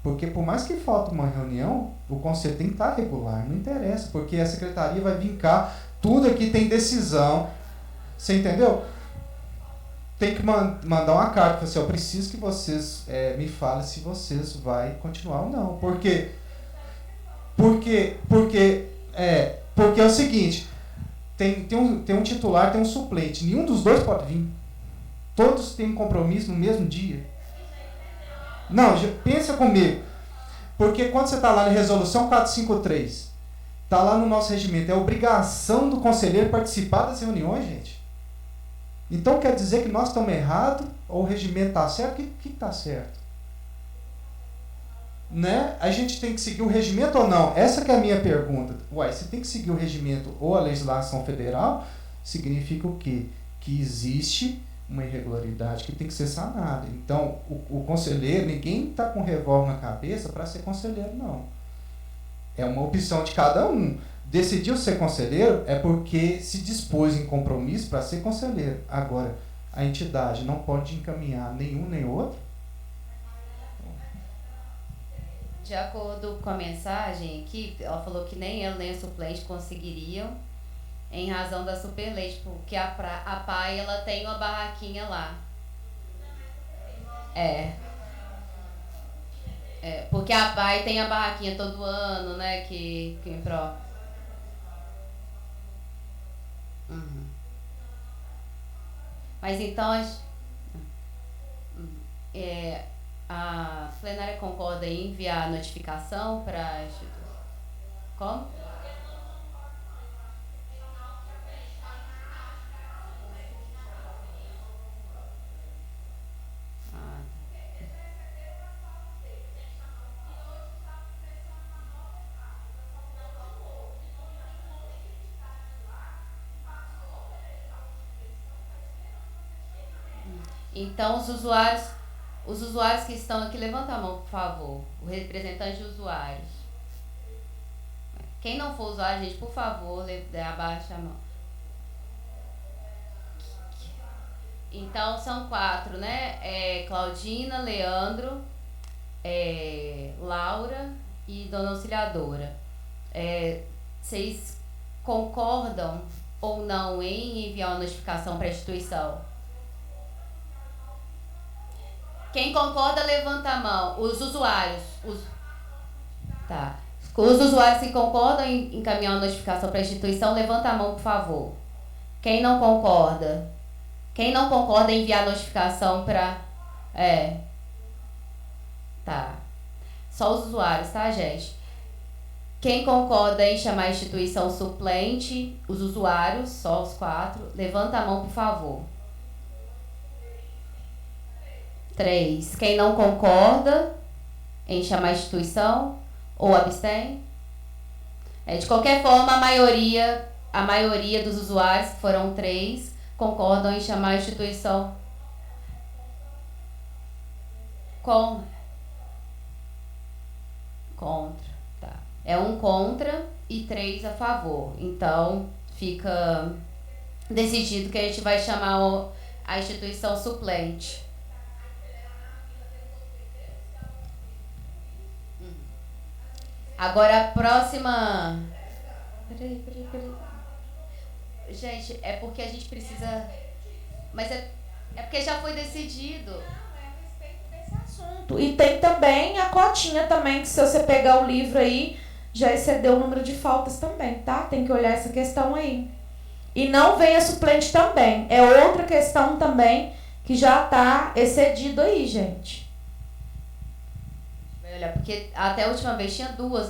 Speaker 4: Porque por mais que falte uma reunião, o conselho tem que estar regular, não interessa, porque a secretaria vai vincar, tudo aqui tem decisão. Você entendeu? Tem que mandar uma carta, assim, eu preciso que vocês me falem se vocês vão continuar ou não. Porque é o seguinte, tem um titular, tem um suplente, nenhum dos dois pode vir. Todos têm compromisso no mesmo dia. Não, pensa comigo. Porque quando você está lá na resolução 453, está lá no nosso regimento, é obrigação do conselheiro participar das reuniões, gente. Então quer dizer que nós estamos errados, ou o regimento está certo? O que está certo? Né? A gente tem que seguir o regimento ou não? Essa que é a minha pergunta. Se tem que seguir o regimento ou a legislação federal, significa o quê? Que existe uma irregularidade que tem que ser sanada. Então, o conselheiro, ninguém está com revólver na cabeça para ser conselheiro, não. É uma opção de cada um. Decidiu ser conselheiro é porque se dispôs em compromisso para ser conselheiro. Agora, a entidade não pode encaminhar nenhum nem outro.
Speaker 1: De acordo com a mensagem aqui, ela falou que nem ela nem a suplente conseguiriam, em razão da superlei, porque a PAI ela tem uma barraquinha lá. Porque a PAI tem a barraquinha todo ano, né? Que em pró. Mas então a plenária concorda em enviar a notificação para a instituição? Como? Então, os usuários que estão aqui, levanta a mão, por favor. O representante de usuários. Quem não for usuário, gente, por favor, abaixa a mão. Então, são 4, né? Claudina, Leandro, Laura e Dona Auxiliadora. Vocês concordam ou não em enviar uma notificação para a instituição? Quem concorda, levanta a mão. Os usuários. Tá. Os usuários que concordam em encaminhar uma notificação para a instituição, levanta a mão, por favor. Quem não concorda? Quem não concorda em enviar a notificação para... Tá. Só os usuários, tá, gente? Quem concorda em chamar a instituição suplente, os usuários, só os 4, levanta a mão, por favor. 3. Quem não concorda em chamar a instituição ou abstém? De qualquer forma, a maioria dos usuários, que foram 3, concordam em chamar a instituição contra. Tá. É 1 contra e 3 a favor. Então, fica decidido que a gente vai chamar a instituição suplente. Agora a próxima... Peraí. Gente, é porque a gente precisa... Mas é porque já foi decidido.
Speaker 3: Não, é a respeito desse assunto. E tem também a cotinha também, que se você pegar o livro aí, já excedeu o número de faltas também, tá? Tem que olhar essa questão aí. E não venha suplente também. É outra questão também que já está excedido aí, gente.
Speaker 1: Vai olhar, porque até a última vez tinha 2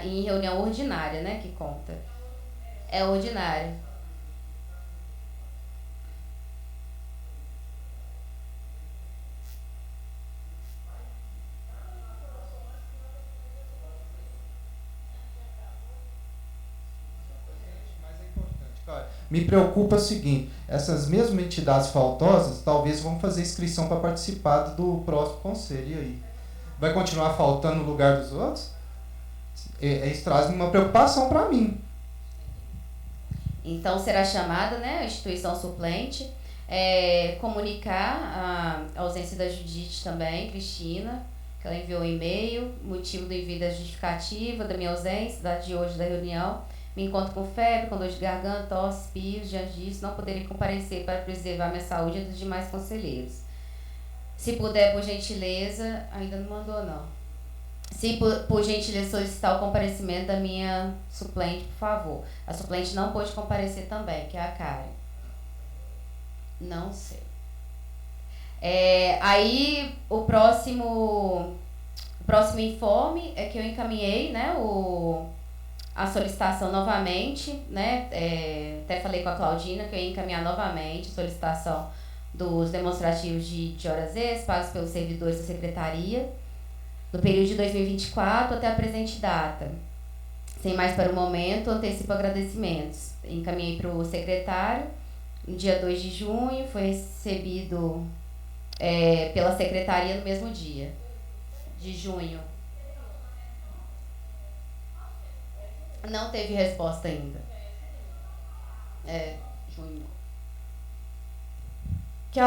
Speaker 1: em reunião ordinária, né? Que conta. É ordinária.
Speaker 4: Me preocupa o seguinte, essas mesmas entidades faltosas talvez vão fazer inscrição para participar do próximo conselho. E aí? Vai continuar faltando no lugar dos outros? Isso traz uma preocupação para mim.
Speaker 1: Então será chamada, né, a instituição suplente, comunicar a ausência da Judite também, Cristina, que ela enviou um e-mail, motivo do envio da justificativa da minha ausência, da de hoje da reunião. Me encontro com febre, com dor de garganta, tosse, espirros, diante disso, não poderei comparecer para preservar minha saúde e dos demais conselheiros. Se puder, por gentileza, ainda não mandou não. Se por gentileza solicitar o comparecimento da minha suplente, por favor. A suplente não pôde comparecer também, que é a Karen. Não sei. Aí o próximo informe é que eu encaminhei, né, a solicitação novamente, né? Até falei com a Claudina que eu ia encaminhar novamente a solicitação dos demonstrativos de horas extras pagos pelos servidores da secretaria no período de 2024 até a presente data. Sem mais para o momento, antecipo agradecimentos. Encaminhei para o secretário no dia 2 de junho, foi recebido pela secretaria no mesmo dia de junho. Não teve resposta ainda. Junho.
Speaker 3: Que,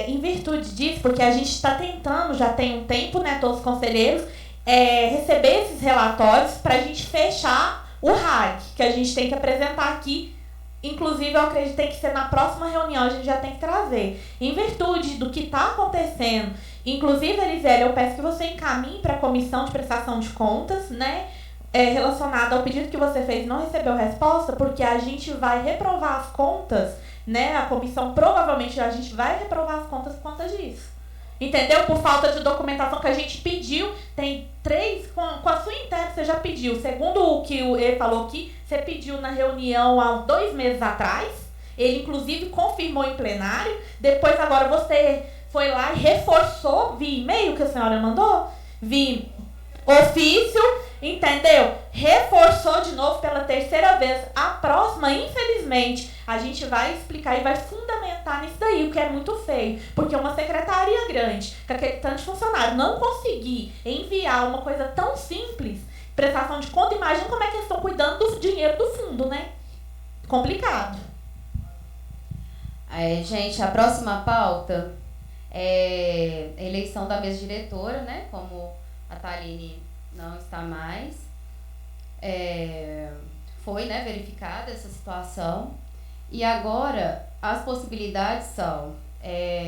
Speaker 3: em virtude disso, porque a gente está tentando, já tem um tempo, né, todos os conselheiros, receber esses relatórios para a gente fechar o RAG, que a gente tem que apresentar aqui. Inclusive, eu acredito que tem que ser na próxima reunião, a gente já tem que trazer. Em virtude do que está acontecendo, inclusive, Elisele, eu peço que você encaminhe para a Comissão de Prestação de Contas, né, relacionado ao pedido que você fez, não recebeu resposta, porque a gente vai reprovar as contas, né? A comissão provavelmente a gente vai reprovar as contas por conta disso. Entendeu? Por falta de documentação que a gente pediu, tem 3, com a sua interna você já pediu. Segundo o que ele falou aqui, você pediu na reunião há 2 meses atrás, ele inclusive confirmou em plenário, depois agora você foi lá e reforçou via e-mail que a senhora mandou, via ofício, entendeu? Reforçou de novo pela 3ª vez. A próxima, infelizmente, a gente vai explicar e vai fundamentar nisso daí, o que é muito feio. Porque uma secretaria grande, com aquele tanto de funcionário, não conseguir enviar uma coisa tão simples, prestação de conta, imagina como é que eles estão cuidando do dinheiro do fundo, né? Complicado.
Speaker 1: Gente, a próxima pauta é a eleição da mesa diretora, né? Como a Thaline não está mais. Foi, né, verificada essa situação. E agora, as possibilidades são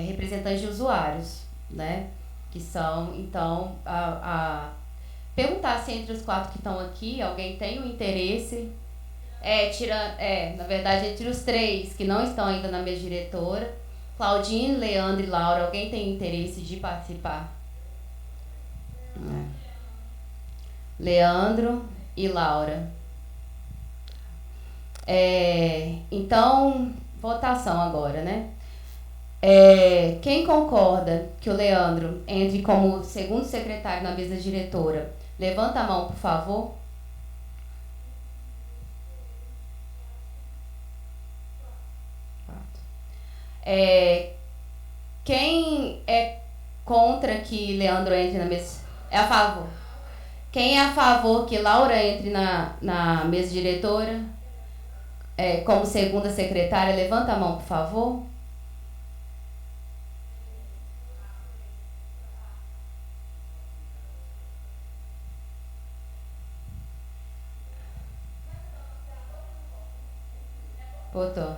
Speaker 1: representantes de usuários, né? Que são, então, perguntar se entre os 4 que estão aqui, alguém tem um interesse. Na verdade, entre os 3 que não estão ainda na mesa diretora, Claudine, Leandro e Laura, alguém tem interesse de participar? Leandro e Laura. Então, votação agora, né? Quem concorda que o Leandro entre como segundo secretário na mesa diretora, levanta a mão, por favor. Quem é contra que Leandro entre na mesa? É a favor. Quem é a favor que Laura entre na mesa diretora como segunda secretária, levanta a mão, por favor. Botou.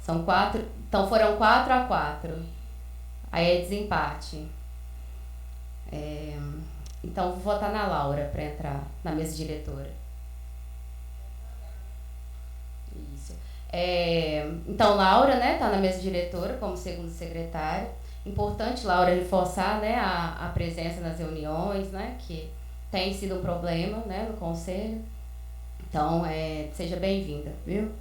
Speaker 1: São 4. Então foram 4-4. Aí é desempate. Então, vou votar na Laura para entrar na mesa diretora. Isso. Então, Laura, né, tá na mesa diretora como segundo secretário. Importante, Laura, reforçar, né, a presença nas reuniões, né, que tem sido um problema, né, no conselho. Então, seja bem-vinda, viu?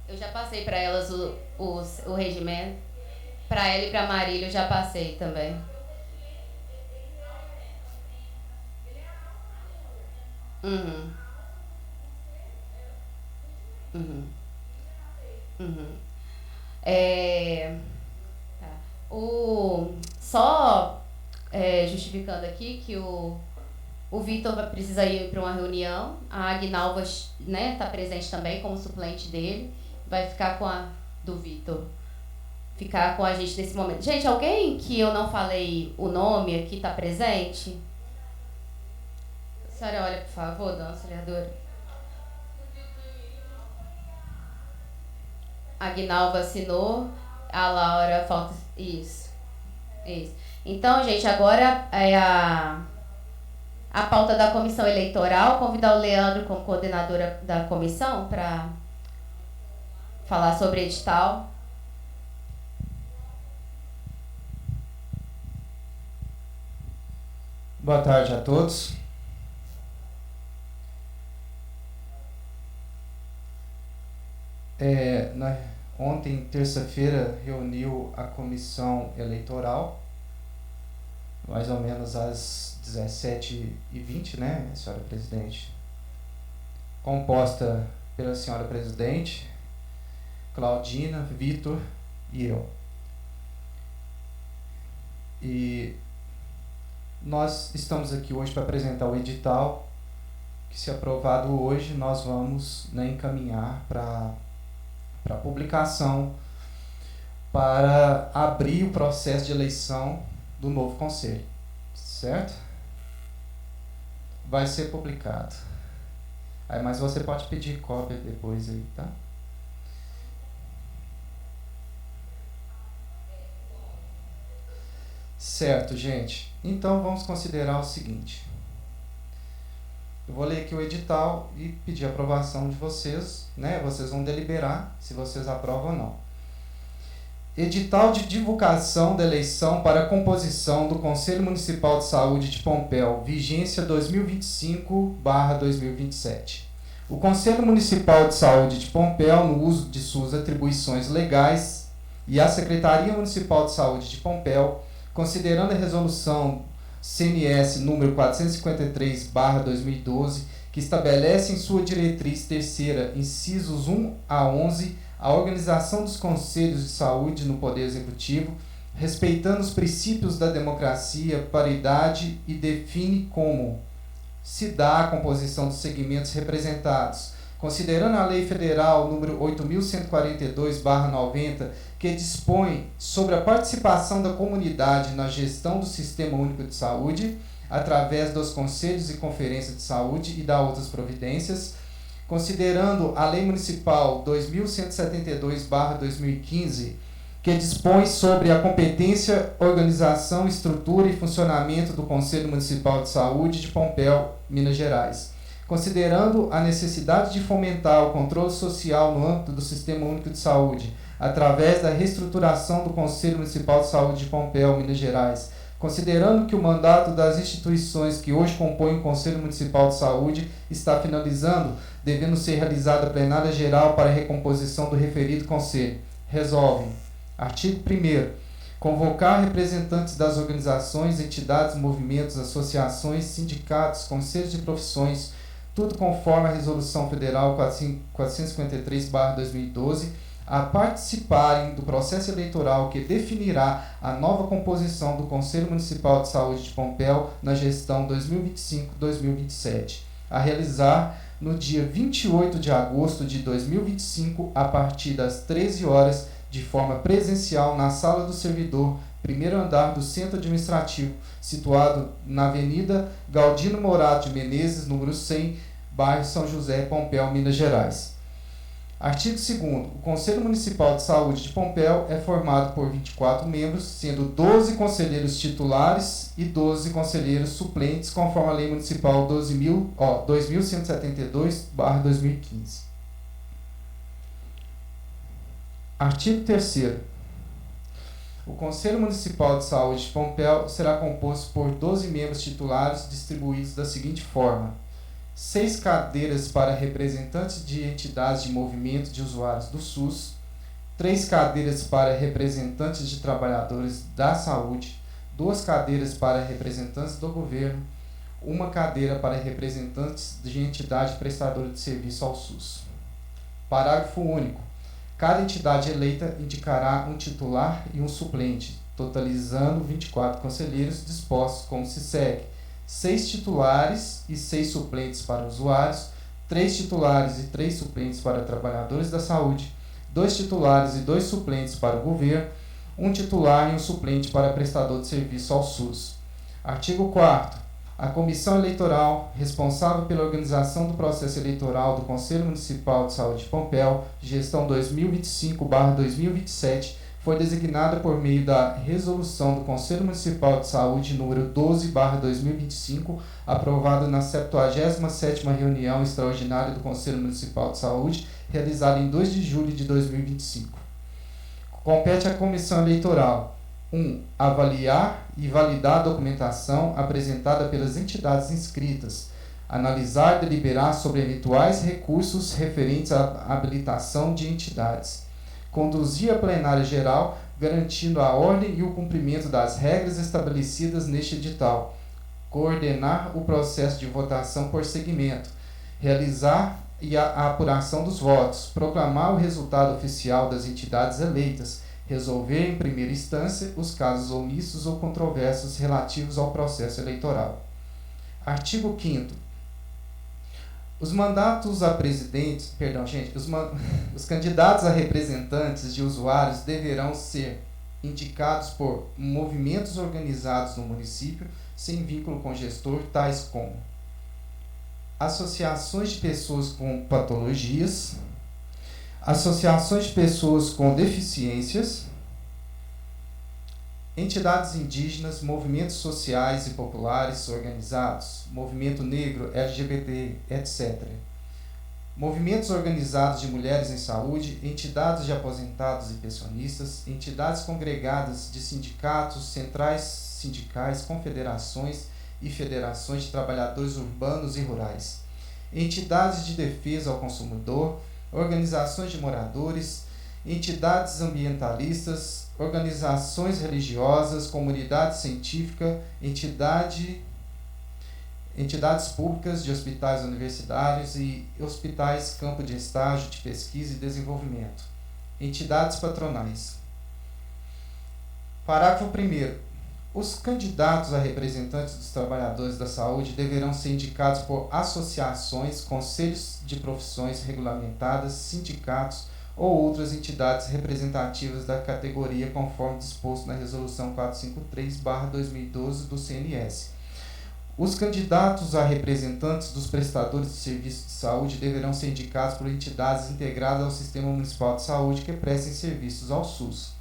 Speaker 1: Eu já passei para elas o regimento. Para ela e para Marília eu já passei também. Uhum. Uhum. Uhum. Tá. Só justificando aqui que o Vitor precisa ir para uma reunião. A Agnalva, né, está presente também como suplente dele. Vai ficar do Vitor. Ficar com a gente nesse momento. Gente, alguém que eu não falei o nome aqui está presente? A senhora olha, por favor, dona auxiliadora. A Agnalva assinou, a Laura falta. Isso. Então, gente, agora é a pauta da comissão eleitoral. Convidar o Leandro como coordenadora da comissão para falar sobre edital.
Speaker 4: Boa tarde a todos. Ontem, terça-feira, reuniu a comissão eleitoral, mais ou menos às 17h20, né, senhora presidente? Composta pela senhora presidente, Claudina, Vitor e eu. E nós estamos aqui hoje para apresentar o edital, que, se aprovado hoje, nós vamos, né, encaminhar para publicação, para abrir o processo de eleição do novo conselho, certo? Vai ser publicado. Mas você pode pedir cópia depois aí, tá? Certo, gente. Então vamos considerar o seguinte. Eu vou ler aqui o edital e pedir a aprovação de vocês, né? Vocês vão deliberar se vocês aprovam ou não. Edital de divulgação da eleição para a composição do Conselho Municipal de Saúde de Pompéu, vigência 2025/2027. O Conselho Municipal de Saúde de Pompéu, no uso de suas atribuições legais, e a Secretaria Municipal de Saúde de Pompéu, considerando a resolução CNS número 453/2012, que estabelece em sua diretriz terceira, incisos 1 a 11, a organização dos conselhos de saúde no Poder Executivo, respeitando os princípios da democracia, paridade, e define como se dá a composição dos segmentos representados, considerando a Lei Federal número 8.142/90, que dispõe sobre a participação da comunidade na gestão do Sistema Único de Saúde, através dos conselhos e conferências de saúde e da outras providências, considerando a Lei Municipal 2.172/2015, que dispõe sobre a competência, organização, estrutura e funcionamento do Conselho Municipal de Saúde de Pompéu, Minas Gerais, considerando a necessidade de fomentar o controle social no âmbito do Sistema Único de Saúde, através da reestruturação do Conselho Municipal de Saúde de Pompéu, Minas Gerais, considerando que o mandato das instituições que hoje compõem o Conselho Municipal de Saúde está finalizando, devendo ser realizada a plenária geral para a recomposição do referido Conselho. Resolvem. Artigo 1º. Convocar representantes das organizações, entidades, movimentos, associações, sindicatos, conselhos de profissões, tudo conforme a Resolução Federal 453/2012, a participarem do processo eleitoral que definirá a nova composição do Conselho Municipal de Saúde de Pompéu na gestão 2025-2027, a realizar no dia 28 de agosto de 2025, a partir das 13 horas, de forma presencial na Sala do Servidor, primeiro andar do Centro Administrativo, situado na Avenida Galdino Morato de Menezes, número 100, bairro São José, Pompéu, Minas Gerais. Artigo 2º. O Conselho Municipal de Saúde de Pompéu é formado por 24 membros, sendo 12 conselheiros titulares e 12 conselheiros suplentes, conforme a Lei Municipal 2172/2015. Artigo 3º. O Conselho Municipal de Saúde de Pompéu será composto por 12 membros titulares distribuídos da seguinte forma: 6 cadeiras para representantes de entidades de movimento de usuários do SUS, 3 cadeiras para representantes de trabalhadores da saúde, 2 cadeiras para representantes do governo, 1 cadeira para representantes de entidade prestadora de serviço ao SUS. Parágrafo único. Cada entidade eleita indicará um titular e um suplente, totalizando 24 conselheiros dispostos como se segue: 6 titulares e 6 suplentes para usuários, 3 titulares e 3 suplentes para trabalhadores da saúde, 2 titulares e 2 suplentes para o governo, 1 titular e um suplente para prestador de serviço ao SUS. Artigo 4º. A Comissão Eleitoral, responsável pela organização do processo eleitoral do Conselho Municipal de Saúde de Pompéu, gestão 2025/2027, foi designada por meio da Resolução do Conselho Municipal de Saúde número 12/2025, aprovada na 77ª reunião extraordinária do Conselho Municipal de Saúde, realizada em 2 de julho de 2025. Compete à Comissão Eleitoral: 1. Avaliar e validar a documentação apresentada pelas entidades inscritas, analisar e deliberar sobre eventuais recursos referentes à habilitação de entidades, conduzir a plenária geral, garantindo a ordem e o cumprimento das regras estabelecidas neste edital, coordenar o processo de votação por segmento, realizar a apuração dos votos, proclamar o resultado oficial das entidades eleitas, resolver em primeira instância os casos omissos ou controversos relativos ao processo eleitoral. Artigo 5º. Os candidatos a representantes de usuários deverão ser indicados por movimentos organizados no município, sem vínculo com gestor, tais como associações de pessoas com patologias, associações de pessoas com deficiências, entidades indígenas, movimentos sociais e populares organizados, movimento negro, LGBT, etc. Movimentos organizados de mulheres em saúde, entidades de aposentados e pensionistas, entidades congregadas de sindicatos, centrais sindicais, confederações e federações de trabalhadores urbanos e rurais, entidades de defesa ao consumidor, organizações de moradores, entidades ambientalistas, organizações religiosas, comunidade científica, entidades públicas de hospitais universitários e hospitais campo de estágio de pesquisa e desenvolvimento, entidades patronais. Parágrafo 1º. Os candidatos a representantes dos trabalhadores da saúde deverão ser indicados por associações, conselhos de profissões regulamentadas, sindicatos ou outras entidades representativas da categoria, conforme disposto na Resolução 453/2012 do CNS. Os candidatos a representantes dos prestadores de serviços de saúde deverão ser indicados por entidades integradas ao Sistema Municipal de Saúde que prestem serviços ao SUS.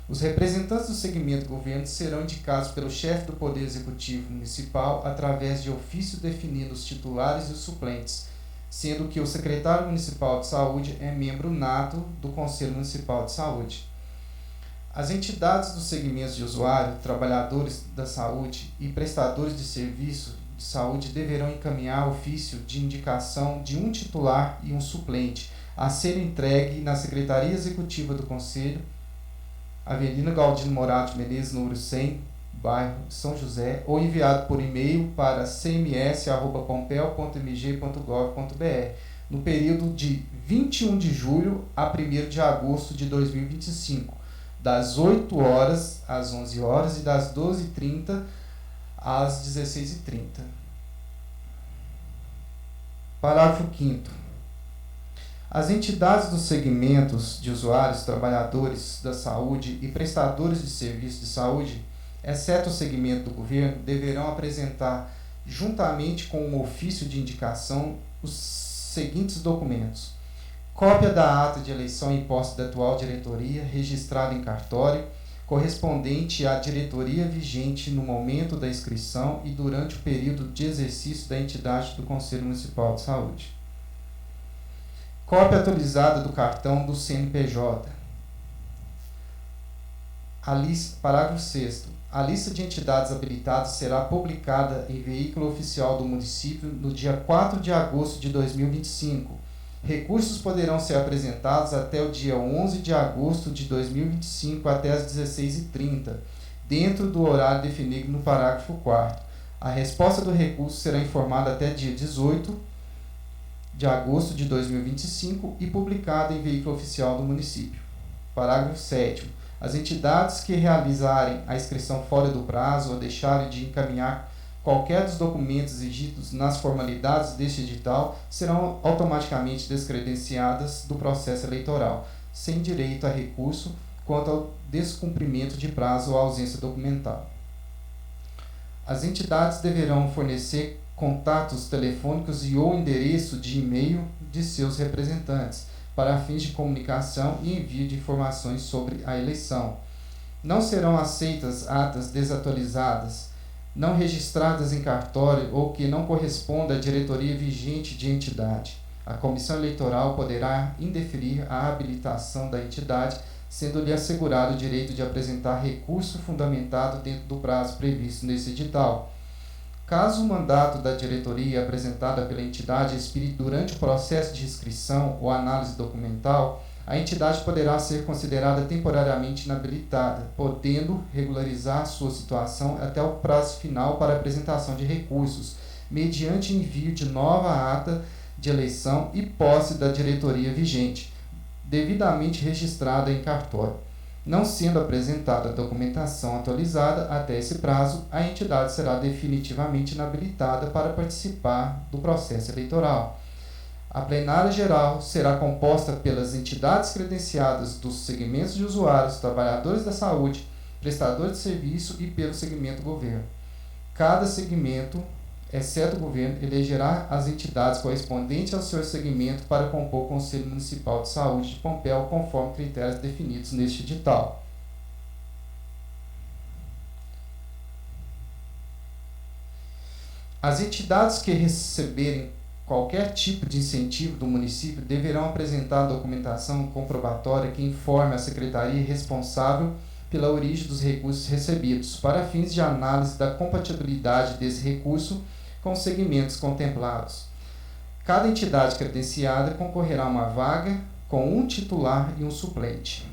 Speaker 4: Os representantes do segmento governo serão indicados pelo chefe do Poder Executivo Municipal através de ofício definindo os titulares e os suplentes, sendo que o secretário municipal de saúde é membro nato do Conselho Municipal de Saúde. As entidades dos segmentos de usuário, trabalhadores da saúde e prestadores de serviço de saúde deverão encaminhar ofício de indicação de um titular e um suplente a ser entregue na Secretaria Executiva do Conselho, Avenida Galdino Morato de Menezes, número 100, bairro São José, ou enviado por e-mail para cms@pompeo.mg.gov.br no período de 21 de julho a 1º de agosto de 2025, das 8 horas às 11 horas e das 12h30 às 16h30. Parágrafo 5º. As entidades dos segmentos de usuários, trabalhadores da saúde e prestadores de serviços de saúde, exceto o segmento do governo, deverão apresentar juntamente com um ofício de indicação, os seguintes documentos: cópia da ata de eleição em posse da atual diretoria, registrada em cartório, correspondente à diretoria vigente no momento da inscrição e durante o período de exercício da entidade do Conselho Municipal de Saúde. Cópia atualizada do cartão do CNPJ. Parágrafo 6º. A lista de entidades habilitadas será publicada em veículo oficial do município no dia 4 de agosto de 2025. Recursos poderão ser apresentados até o dia 11 de agosto de 2025 até às 16h30, dentro do horário definido no parágrafo 4º. A resposta do recurso será informada até dia 18 de agosto de 2025 e publicada em veículo oficial do município. Parágrafo 7º. As entidades que realizarem a inscrição fora do prazo ou deixarem de encaminhar qualquer dos documentos exigidos nas formalidades deste edital serão automaticamente descredenciadas do processo eleitoral, sem direito a recurso quanto ao descumprimento de prazo ou ausência documental. As entidades deverão fornecer contatos telefônicos e ou endereço de e-mail de seus representantes, para fins de comunicação e envio de informações sobre a eleição. Não serão aceitas atas desatualizadas, não registradas em cartório ou que não correspondam à diretoria vigente de entidade. A comissão eleitoral poderá indeferir a habilitação da entidade, sendo-lhe assegurado o direito de apresentar recurso fundamentado dentro do prazo previsto nesse edital. Caso o mandato da diretoria apresentada pela entidade expire durante o processo de inscrição ou análise documental, a entidade poderá ser considerada temporariamente inabilitada, podendo regularizar sua situação até o prazo final para apresentação de recursos, mediante envio de nova ata de eleição e posse da diretoria vigente, devidamente registrada em cartório. Não sendo apresentada a documentação atualizada até esse prazo, a entidade será definitivamente inabilitada para participar do processo eleitoral. A plenária geral será composta pelas entidades credenciadas dos segmentos de usuários, trabalhadores da saúde, prestadores de serviço e pelo segmento governo. Cada segmento, exceto o governo, elegerá as entidades correspondentes ao seu segmento para compor o Conselho Municipal de Saúde de Pompéu, conforme critérios definidos neste edital. As entidades que receberem qualquer tipo de incentivo do município deverão apresentar documentação comprobatória que informe a secretaria responsável pela origem dos recursos recebidos, para fins de análise da compatibilidade desse recurso com os segmentos contemplados. Cada entidade credenciada concorrerá a uma vaga com um titular e um suplente.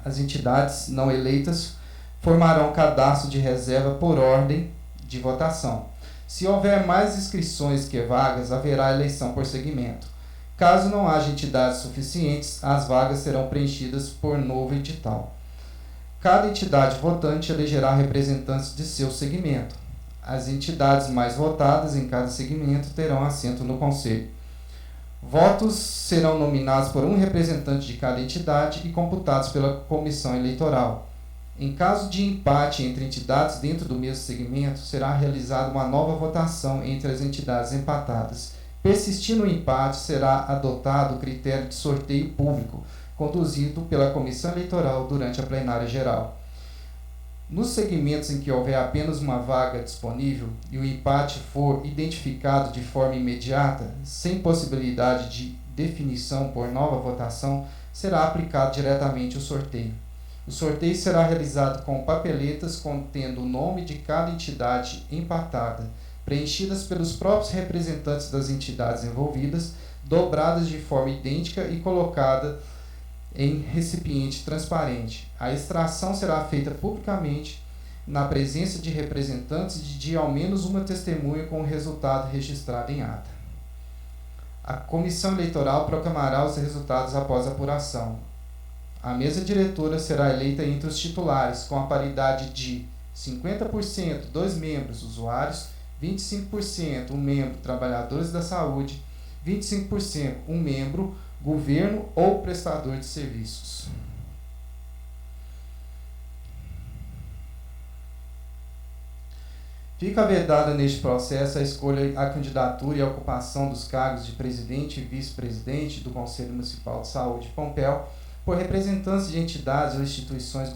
Speaker 4: As entidades não eleitas formarão cadastro de reserva por ordem de votação. Se houver mais inscrições que vagas, haverá eleição por segmento. Caso não haja entidades suficientes, as vagas serão preenchidas por novo edital. Cada entidade votante elegerá representantes de seu segmento. As entidades mais votadas em cada segmento terão assento no Conselho. Votos serão nominados por um representante de cada entidade e computados pela comissão eleitoral. Em caso de empate entre entidades dentro do mesmo segmento, será realizada uma nova votação entre as entidades empatadas. Persistindo o empate, será adotado o critério de sorteio público, conduzido pela comissão eleitoral durante a plenária geral. Nos segmentos em que houver apenas uma vaga disponível e o empate for identificado de forma imediata, sem possibilidade de definição por nova votação, será aplicado diretamente o sorteio. O sorteio será realizado com papeletas contendo o nome de cada entidade empatada, preenchidas pelos próprios representantes das entidades envolvidas, dobradas de forma idêntica e colocada em recipiente transparente. A extração será feita publicamente na presença de representantes e de ao menos uma testemunha com o resultado registrado em ata. A comissão eleitoral proclamará os resultados após a apuração. A mesa diretora será eleita entre os titulares, com a paridade de 50% 2 membros usuários, 25% um membro trabalhadores da saúde, 25% um membro governo ou prestador de serviços. Fica vedada neste processo a escolha, a candidatura e a ocupação dos cargos de presidente e vice-presidente do Conselho Municipal de Saúde de Pompéu por representantes de entidades ou instituições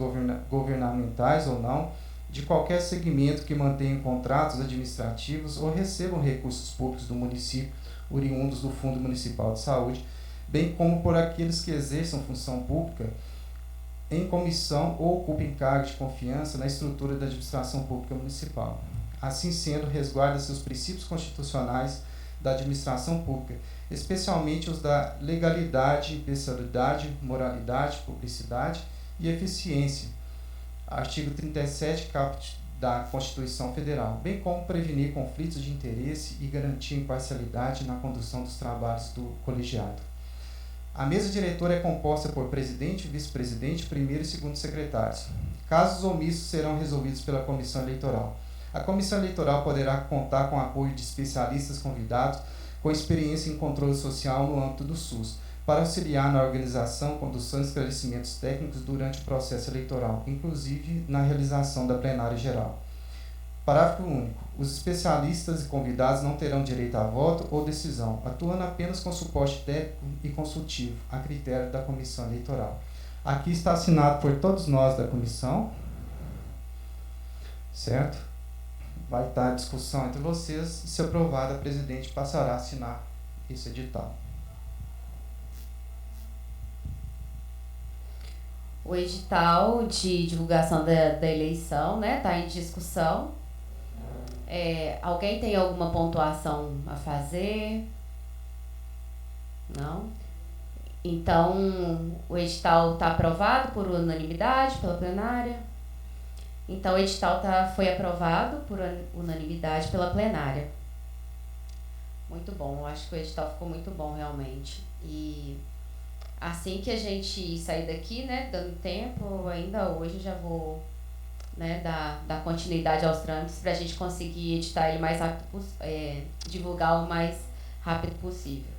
Speaker 4: governamentais ou não, de qualquer segmento que mantenham contratos administrativos ou recebam recursos públicos do município oriundos do Fundo Municipal de Saúde, bem como por aqueles que exerçam função pública em comissão ou ocupem cargos de confiança na estrutura da administração pública municipal. Assim sendo, resguarda-se os princípios constitucionais da administração pública, especialmente os da legalidade, imparcialidade, moralidade, publicidade e eficiência, artigo 37, caput da Constituição Federal, bem como prevenir conflitos de interesse e garantir imparcialidade na condução dos trabalhos do colegiado. A mesa diretora é composta por presidente, vice-presidente, primeiro e segundo secretários. Casos omissos serão resolvidos pela comissão eleitoral. A comissão eleitoral poderá contar com o apoio de especialistas convidados com experiência em controle social no âmbito do SUS, para auxiliar na organização, condução e esclarecimentos técnicos durante o processo eleitoral, inclusive na realização da plenária geral. Parágrafo único. Os especialistas e convidados não terão direito a voto ou decisão, atuando apenas com suporte técnico e consultivo, a critério da comissão eleitoral. Aqui está assinado por todos nós da comissão, certo? Vai estar a discussão entre vocês e, se aprovado, a presidente passará a assinar esse edital.
Speaker 1: O edital de divulgação da eleição, né, está em discussão. Alguém tem alguma pontuação a fazer? Não? Então, o edital está aprovado por unanimidade pela plenária. Então, o edital foi aprovado por unanimidade pela plenária. Muito bom, eu acho que o edital ficou muito bom, realmente. E assim que a gente sair daqui, né, dando tempo, ainda hoje já vou, né, dar continuidade aos trâmites para a gente conseguir editar ele mais rápido, divulgar o mais rápido possível,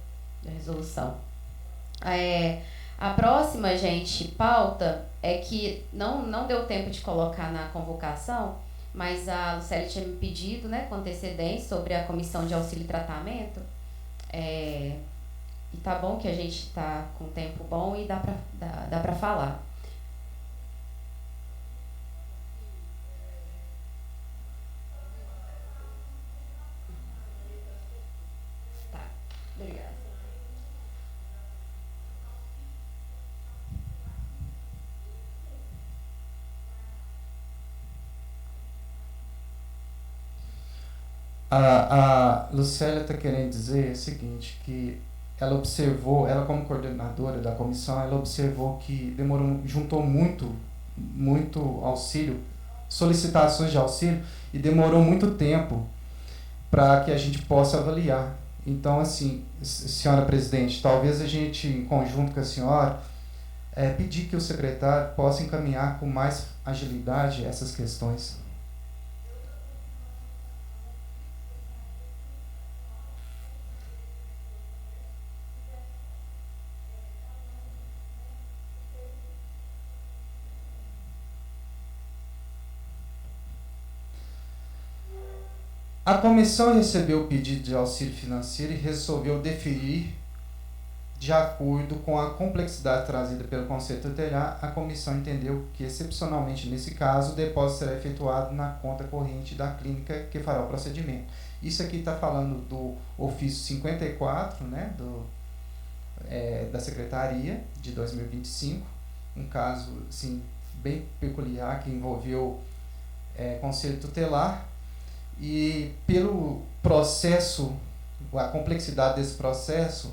Speaker 1: a resolução. A próxima, gente, pauta é que não deu tempo de colocar na convocação, mas a Lucélia tinha me pedido, né, com antecedência sobre a comissão de auxílio e tratamento. E tá bom que a gente tá com tempo bom e dá pra falar. Tá, obrigada.
Speaker 4: A Lucélia está querendo dizer o seguinte, que ela observou, ela como coordenadora da comissão, ela observou que juntou muito auxílio, solicitações de auxílio, e demorou muito tempo para que a gente possa avaliar. Então, assim, senhora presidente, talvez a gente, em conjunto com a senhora, pedir que o secretário possa encaminhar com mais agilidade essas questões. A comissão recebeu o pedido de auxílio financeiro e resolveu deferir, de acordo com a complexidade trazida pelo Conselho Tutelar. A comissão entendeu que, excepcionalmente nesse caso, o depósito será efetuado na conta corrente da clínica que fará o procedimento. Isso aqui está falando do ofício 54, né, da Secretaria de 2025, um caso assim, bem peculiar que envolveu Conselho Tutelar. E pelo processo, a complexidade desse processo,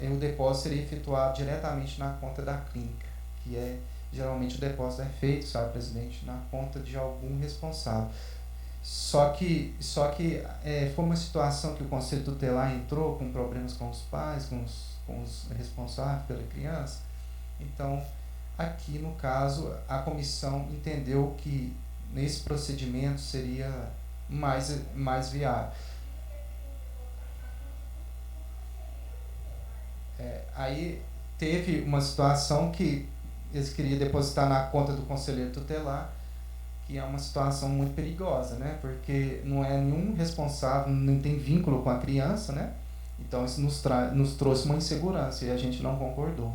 Speaker 4: o depósito seria efetuado diretamente na conta da clínica, que geralmente o depósito é feito, sabe, presidente, na conta de algum responsável. Só que foi uma situação que o Conselho Tutelar entrou com problemas com os pais, com os responsáveis pela criança. Então, aqui no caso, a comissão entendeu que nesse procedimento seria mais viável. Aí teve uma situação que eles queriam depositar na conta do conselheiro tutelar, que é uma situação muito perigosa, né? Porque não é nenhum responsável, não tem vínculo com a criança, né? Então isso nos trouxe uma insegurança e a gente não concordou,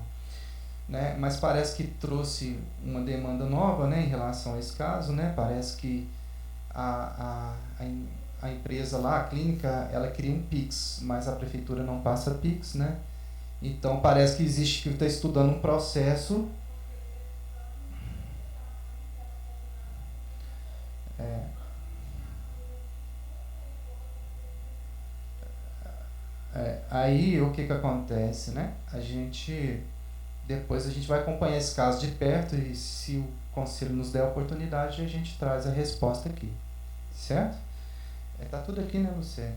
Speaker 4: né? Mas parece que trouxe uma demanda nova, né, em relação a esse caso, né? Parece que a empresa lá, a clínica, ela queria um PIX, mas a prefeitura não passa PIX, né? Então parece que existe, que está estudando um processo. Aí o que acontece, né? Depois a gente vai acompanhar esse caso de perto e se o conselho nos der a oportunidade, a gente traz a resposta aqui, certo? Tá tudo aqui, né, Luciano?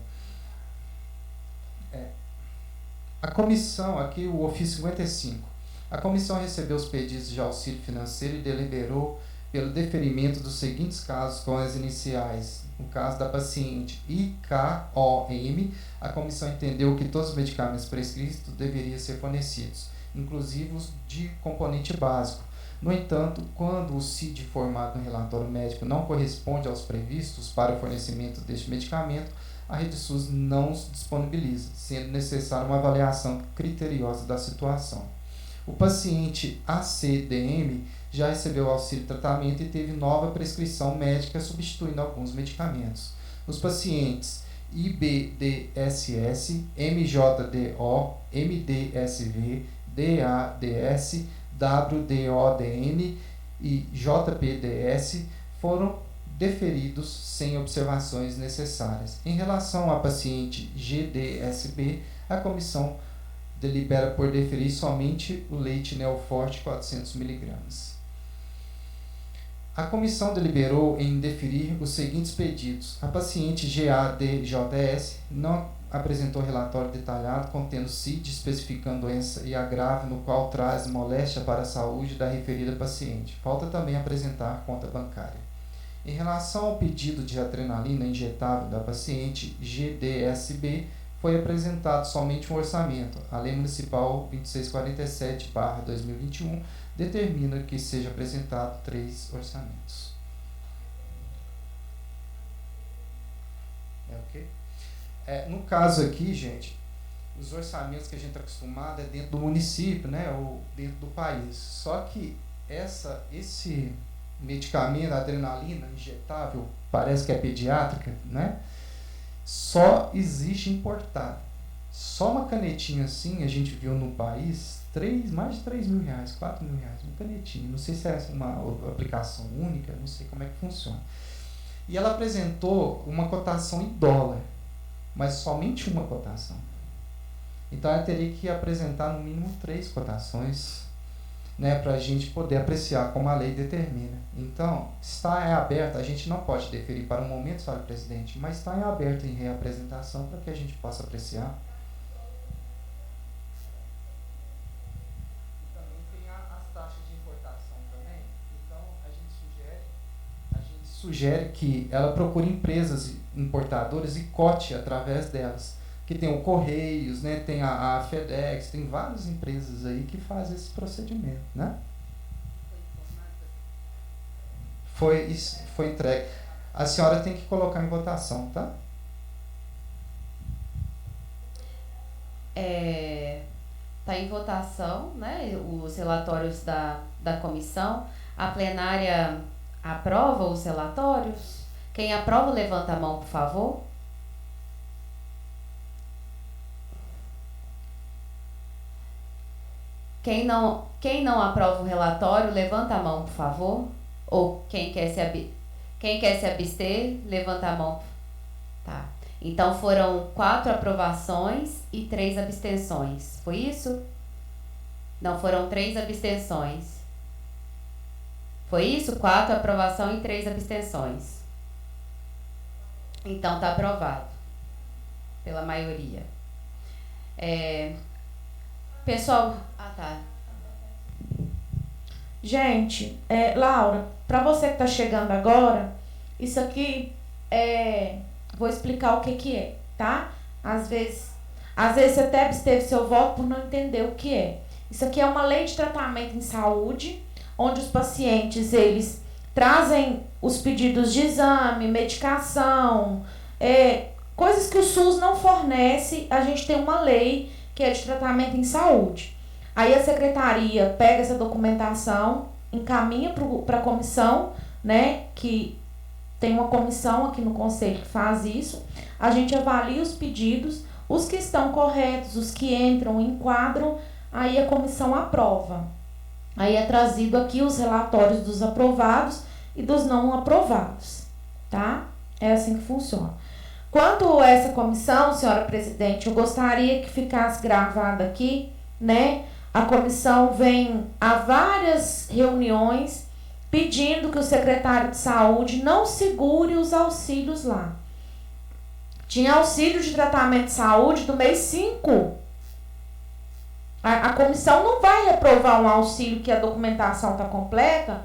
Speaker 4: A comissão, aqui o ofício 55, a comissão recebeu os pedidos de auxílio financeiro e deliberou pelo deferimento dos seguintes casos com as iniciais. No caso da paciente IKOM, a comissão entendeu que todos os medicamentos prescritos deveriam ser fornecidos, inclusive os de componente básico. No entanto, quando o CID formado no relatório médico não corresponde aos previstos para o fornecimento deste medicamento, a Rede SUS não os disponibiliza, sendo necessária uma avaliação criteriosa da situação. O paciente ACDM já recebeu auxílio tratamento e teve nova prescrição médica substituindo alguns medicamentos. Os pacientes IBDSS, MJDO, MDSV, DADS, WDODN e JPDS foram deferidos sem observações necessárias. Em relação à paciente GDSB, a comissão delibera por deferir somente o leite Neoforte 400 mg. A comissão deliberou em deferir os seguintes pedidos. A paciente GADJS não apresentou relatório detalhado contendo CID especificando doença e agravo no qual traz moléstia para a saúde da referida paciente. Falta também apresentar conta bancária. Em relação ao pedido de adrenalina injetável da paciente GDSB, foi apresentado somente um orçamento. A Lei Municipal 2647/2021 determina que seja apresentado 3 orçamentos. Ok? No caso aqui, gente, os orçamentos que a gente está acostumado é dentro do município, né, ou dentro do país. Só que esse medicamento, a adrenalina injetável, parece que é pediátrica, né? Só existe importado. Só uma canetinha assim, a gente viu no país, mais de 3 mil reais, 4 mil reais, uma canetinha. Não sei se é uma aplicação única, não sei como é que funciona. E ela apresentou uma cotação em dólar, mas somente uma cotação. Então ela teria que apresentar no mínimo 3 cotações, né, para a gente poder apreciar como a lei determina. Então, está em aberto, a gente não pode deferir para o momento, senhor presidente, mas está em aberto em reapresentação para que a gente possa apreciar. E também tem as taxas de importação também. Então, a gente sugere que ela procure empresas importadoras e cote através delas. Que tem o Correios, né, tem a FedEx, tem várias empresas aí que fazem esse procedimento, né? Foi entregue. A senhora tem que colocar em votação, tá?
Speaker 1: Tá em votação, né, os relatórios da comissão. A plenária aprova os relatórios? Quem aprova, levanta a mão, por favor. Quem não aprova o relatório, levanta a mão, por favor. Ou quem quer se abster, levanta a mão. Tá. Então foram 4 aprovações e 3 abstenções. Foi isso? Não, foram 3 abstenções. Foi isso? 4 aprovação e 3 abstenções. Então tá aprovado pela maioria. Pessoal, tá.
Speaker 3: Gente, Laura, para você que está chegando agora, isso aqui vou explicar o que é, tá? Às vezes você até absteve seu voto por não entender o que é. Isso aqui é uma lei de tratamento em saúde, onde os pacientes, eles trazem os pedidos de exame, medicação, coisas que o SUS não fornece. A gente tem uma lei que é de tratamento em saúde. Aí a secretaria pega essa documentação, encaminha para a comissão, né, que tem uma comissão aqui no conselho que faz isso. A gente avalia os pedidos, os que estão corretos, os que entram, enquadram, aí a comissão aprova. Aí é trazido aqui os relatórios dos aprovados e dos não aprovados, tá? É assim que funciona. Quanto a essa comissão, senhora presidente, eu gostaria que ficasse gravado aqui, né? A comissão vem a várias reuniões pedindo que o secretário de saúde não segure os auxílios lá. Tinha auxílio de tratamento de saúde do mês 5. A comissão não vai reprovar um auxílio que a documentação está completa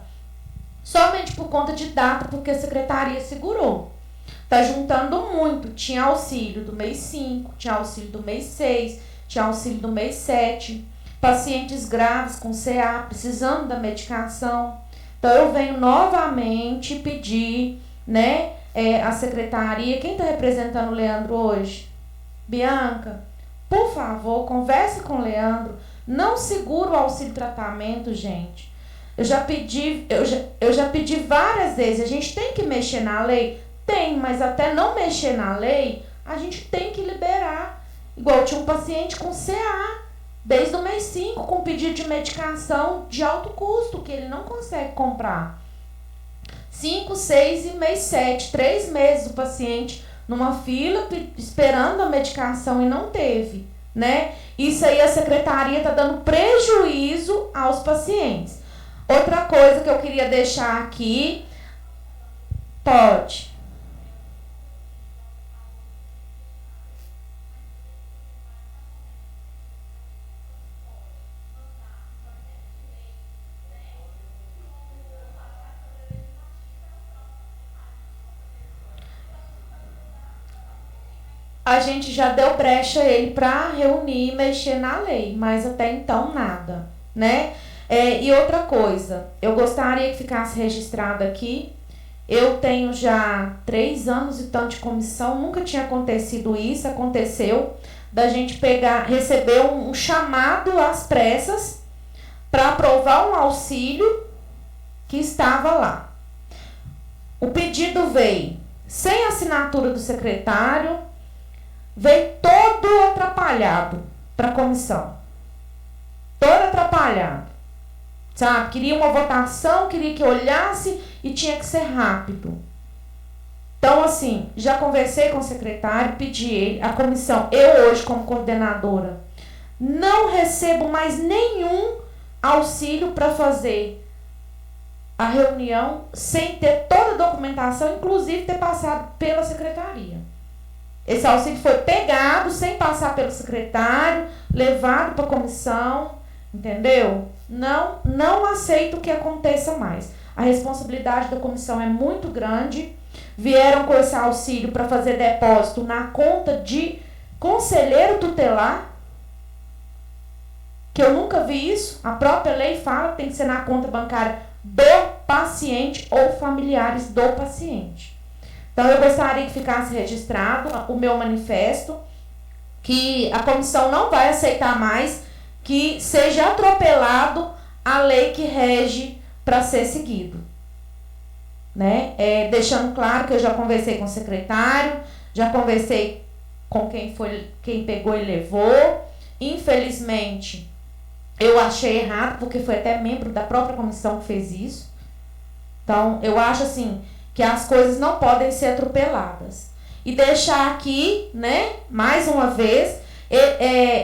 Speaker 3: somente por conta de data, porque a secretaria segurou. Está juntando muito. Tinha auxílio do mês 5, tinha auxílio do mês 6, tinha auxílio do mês 7. Pacientes graves com CA, precisando da medicação. Então, eu venho novamente pedir, né, a secretaria. Quem está representando o Leandro hoje? Bianca, por favor, converse com o Leandro. Não segura o auxílio tratamento, gente. Eu já pedi várias vezes. A gente tem que mexer na lei? Tem, mas até não mexer na lei, a gente tem que liberar. Igual tinha um paciente com CA, desde o mês 5, com pedido de medicação de alto custo, que ele não consegue comprar. 5, 6 e mês 7, 3 meses o paciente numa fila esperando a medicação e não teve, né? Isso aí a secretaria está dando prejuízo aos pacientes. Outra coisa que eu queria deixar aqui, pode. A gente já deu brecha a ele para reunir e mexer na lei, mas até então nada, né? E outra coisa, eu gostaria que ficasse registrado aqui, eu tenho já 3 anos e tanto de comissão, nunca tinha acontecido isso, aconteceu, da gente receber um chamado às pressas para aprovar um auxílio que estava lá. O pedido veio sem assinatura do secretário, veio todo atrapalhado para a comissão. Todo atrapalhado. Sabe? Queria uma votação, queria que olhasse e tinha que ser rápido. Então, assim, já conversei com o secretário, pedi ele, a comissão, eu hoje como coordenadora, não recebo mais nenhum auxílio para fazer a reunião sem ter toda a documentação, inclusive ter passado pela secretaria. Esse auxílio foi pegado sem passar pelo secretário, levado para a comissão, entendeu? Não aceito que aconteça mais. A responsabilidade da comissão é muito grande. Vieram com esse auxílio para fazer depósito na conta de conselheiro tutelar, que eu nunca vi isso. A própria lei fala que tem que ser na conta bancária do paciente ou familiares do paciente. Então, eu gostaria que ficasse registrado o meu manifesto, que a comissão não vai aceitar mais que seja atropelado a lei que rege para ser seguido. Né? Deixando claro que eu já conversei com o secretário, já conversei com quem pegou e levou. Infelizmente, eu achei errado, porque foi até membro da própria comissão que fez isso. Então, eu acho assim que as coisas não podem ser atropeladas. E deixar aqui, né, mais uma vez,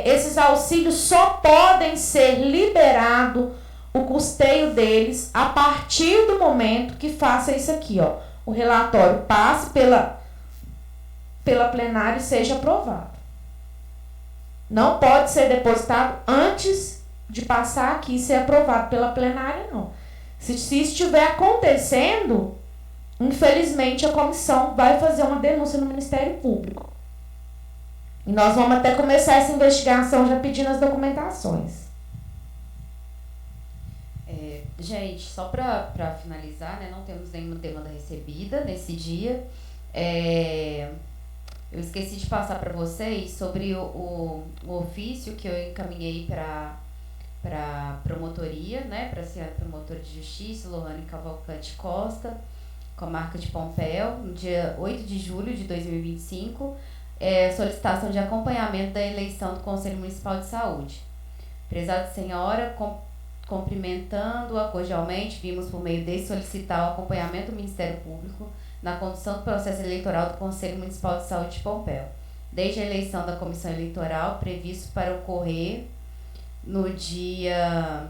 Speaker 3: esses auxílios só podem ser liberados, o custeio deles, a partir do momento que faça isso aqui, ó. O relatório passe pela plenária e seja aprovado. Não pode ser depositado antes de passar aqui e ser aprovado pela plenária, não. Se estiver acontecendo, infelizmente a comissão vai fazer uma denúncia no Ministério Público. E nós vamos até começar essa investigação já pedindo as documentações.
Speaker 1: Gente, só para finalizar, né, não temos nenhuma demanda recebida nesse dia. Eu esqueci de passar para vocês sobre o ofício que eu encaminhei para promotoria, né, para a senhora promotora de justiça, Lohane Cavalcante Costa, com a marca de Pompéu, no dia 8 de julho de 2025, solicitação de acompanhamento da eleição do Conselho Municipal de Saúde. Prezada senhora, cumprimentando-a cordialmente, vimos por meio desse solicitar o acompanhamento do Ministério Público na condução do processo eleitoral do Conselho Municipal de Saúde de Pompéu, desde a eleição da comissão eleitoral, previsto para ocorrer no dia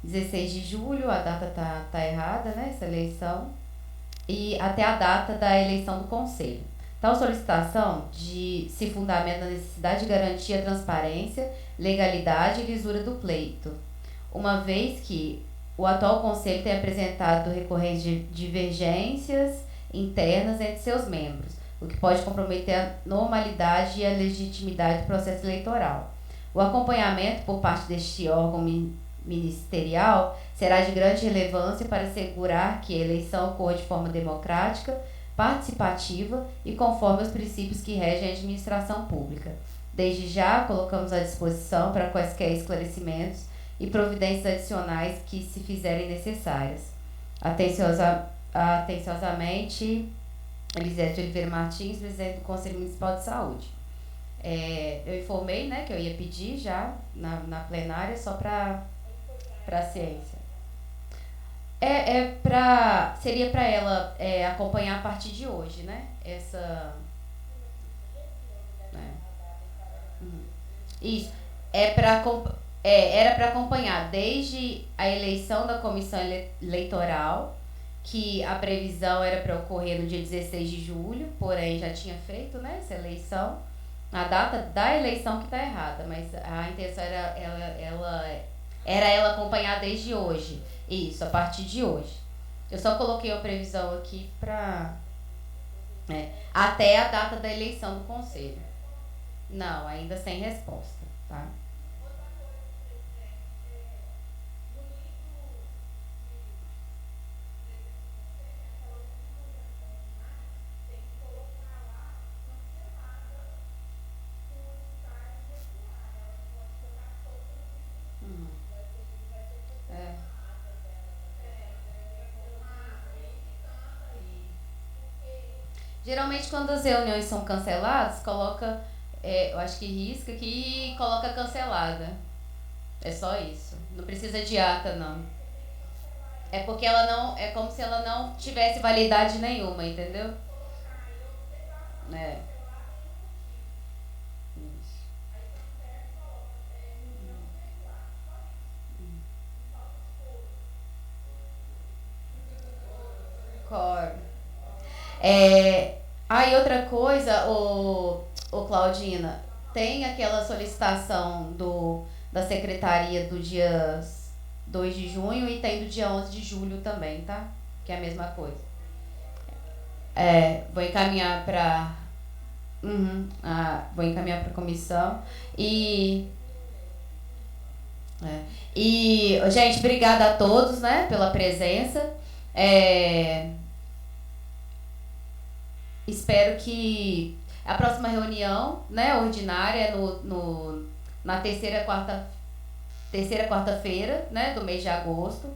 Speaker 1: 16 de julho, a data tá errada, né, essa eleição, e até a data da eleição do Conselho. Tal solicitação se fundamenta na necessidade de garantir a transparência, legalidade e lisura do pleito, uma vez que o atual Conselho tem apresentado recorrentes de divergências internas entre seus membros, o que pode comprometer a normalidade e a legitimidade do processo eleitoral. O acompanhamento por parte deste órgão ministerial será de grande relevância para assegurar que a eleição ocorra de forma democrática, participativa e conforme os princípios que regem a administração pública. Desde já, colocamos à disposição para quaisquer esclarecimentos e providências adicionais que se fizerem necessárias. Atenciosamente, Elisete de Oliveira Martins, presidente do Conselho Municipal de Saúde. Eu informei, né, que eu ia pedir já na plenária só para a ciência. Seria para ela acompanhar a partir de hoje, né? Isso. Era para acompanhar desde a eleição da comissão eleitoral, que a previsão era para ocorrer no dia 16 de julho, porém já tinha feito, né, essa eleição. A data da eleição que está errada, mas a intenção era ela acompanhar desde hoje. Isso, a partir de hoje. Eu só coloquei a previsão aqui para até a data da eleição do Conselho. Não, ainda sem resposta, tá? Geralmente quando as reuniões são canceladas, coloca, eu acho que risca aqui e coloca cancelada. É só isso. Não precisa de ata, não. É porque ela não, é como se ela não tivesse validade nenhuma, entendeu? Isso. Concordo. E outra coisa, Claudina, tem aquela solicitação da secretaria do dia 2 de junho e tem do dia 11 de julho também, tá? Que é a mesma coisa. Vou encaminhar para a comissão e gente, obrigada a todos, né, pela presença. Espero que a próxima reunião, né, ordinária é na terceira quarta-feira, né, do mês de agosto,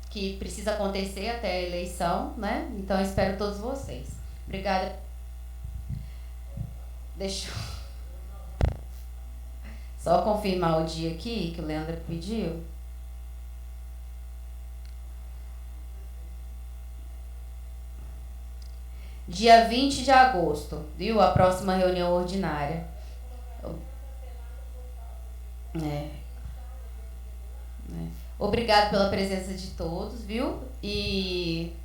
Speaker 1: que precisa acontecer até a eleição, né? Então, espero todos vocês. Obrigada. Deixa eu só confirmar o dia aqui que o Leandro pediu. Dia 20 de agosto, viu? A próxima reunião ordinária. Obrigado pela presença de todos, viu? E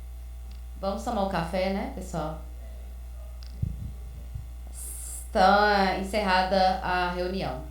Speaker 1: vamos tomar um café, né, pessoal? Está encerrada a reunião.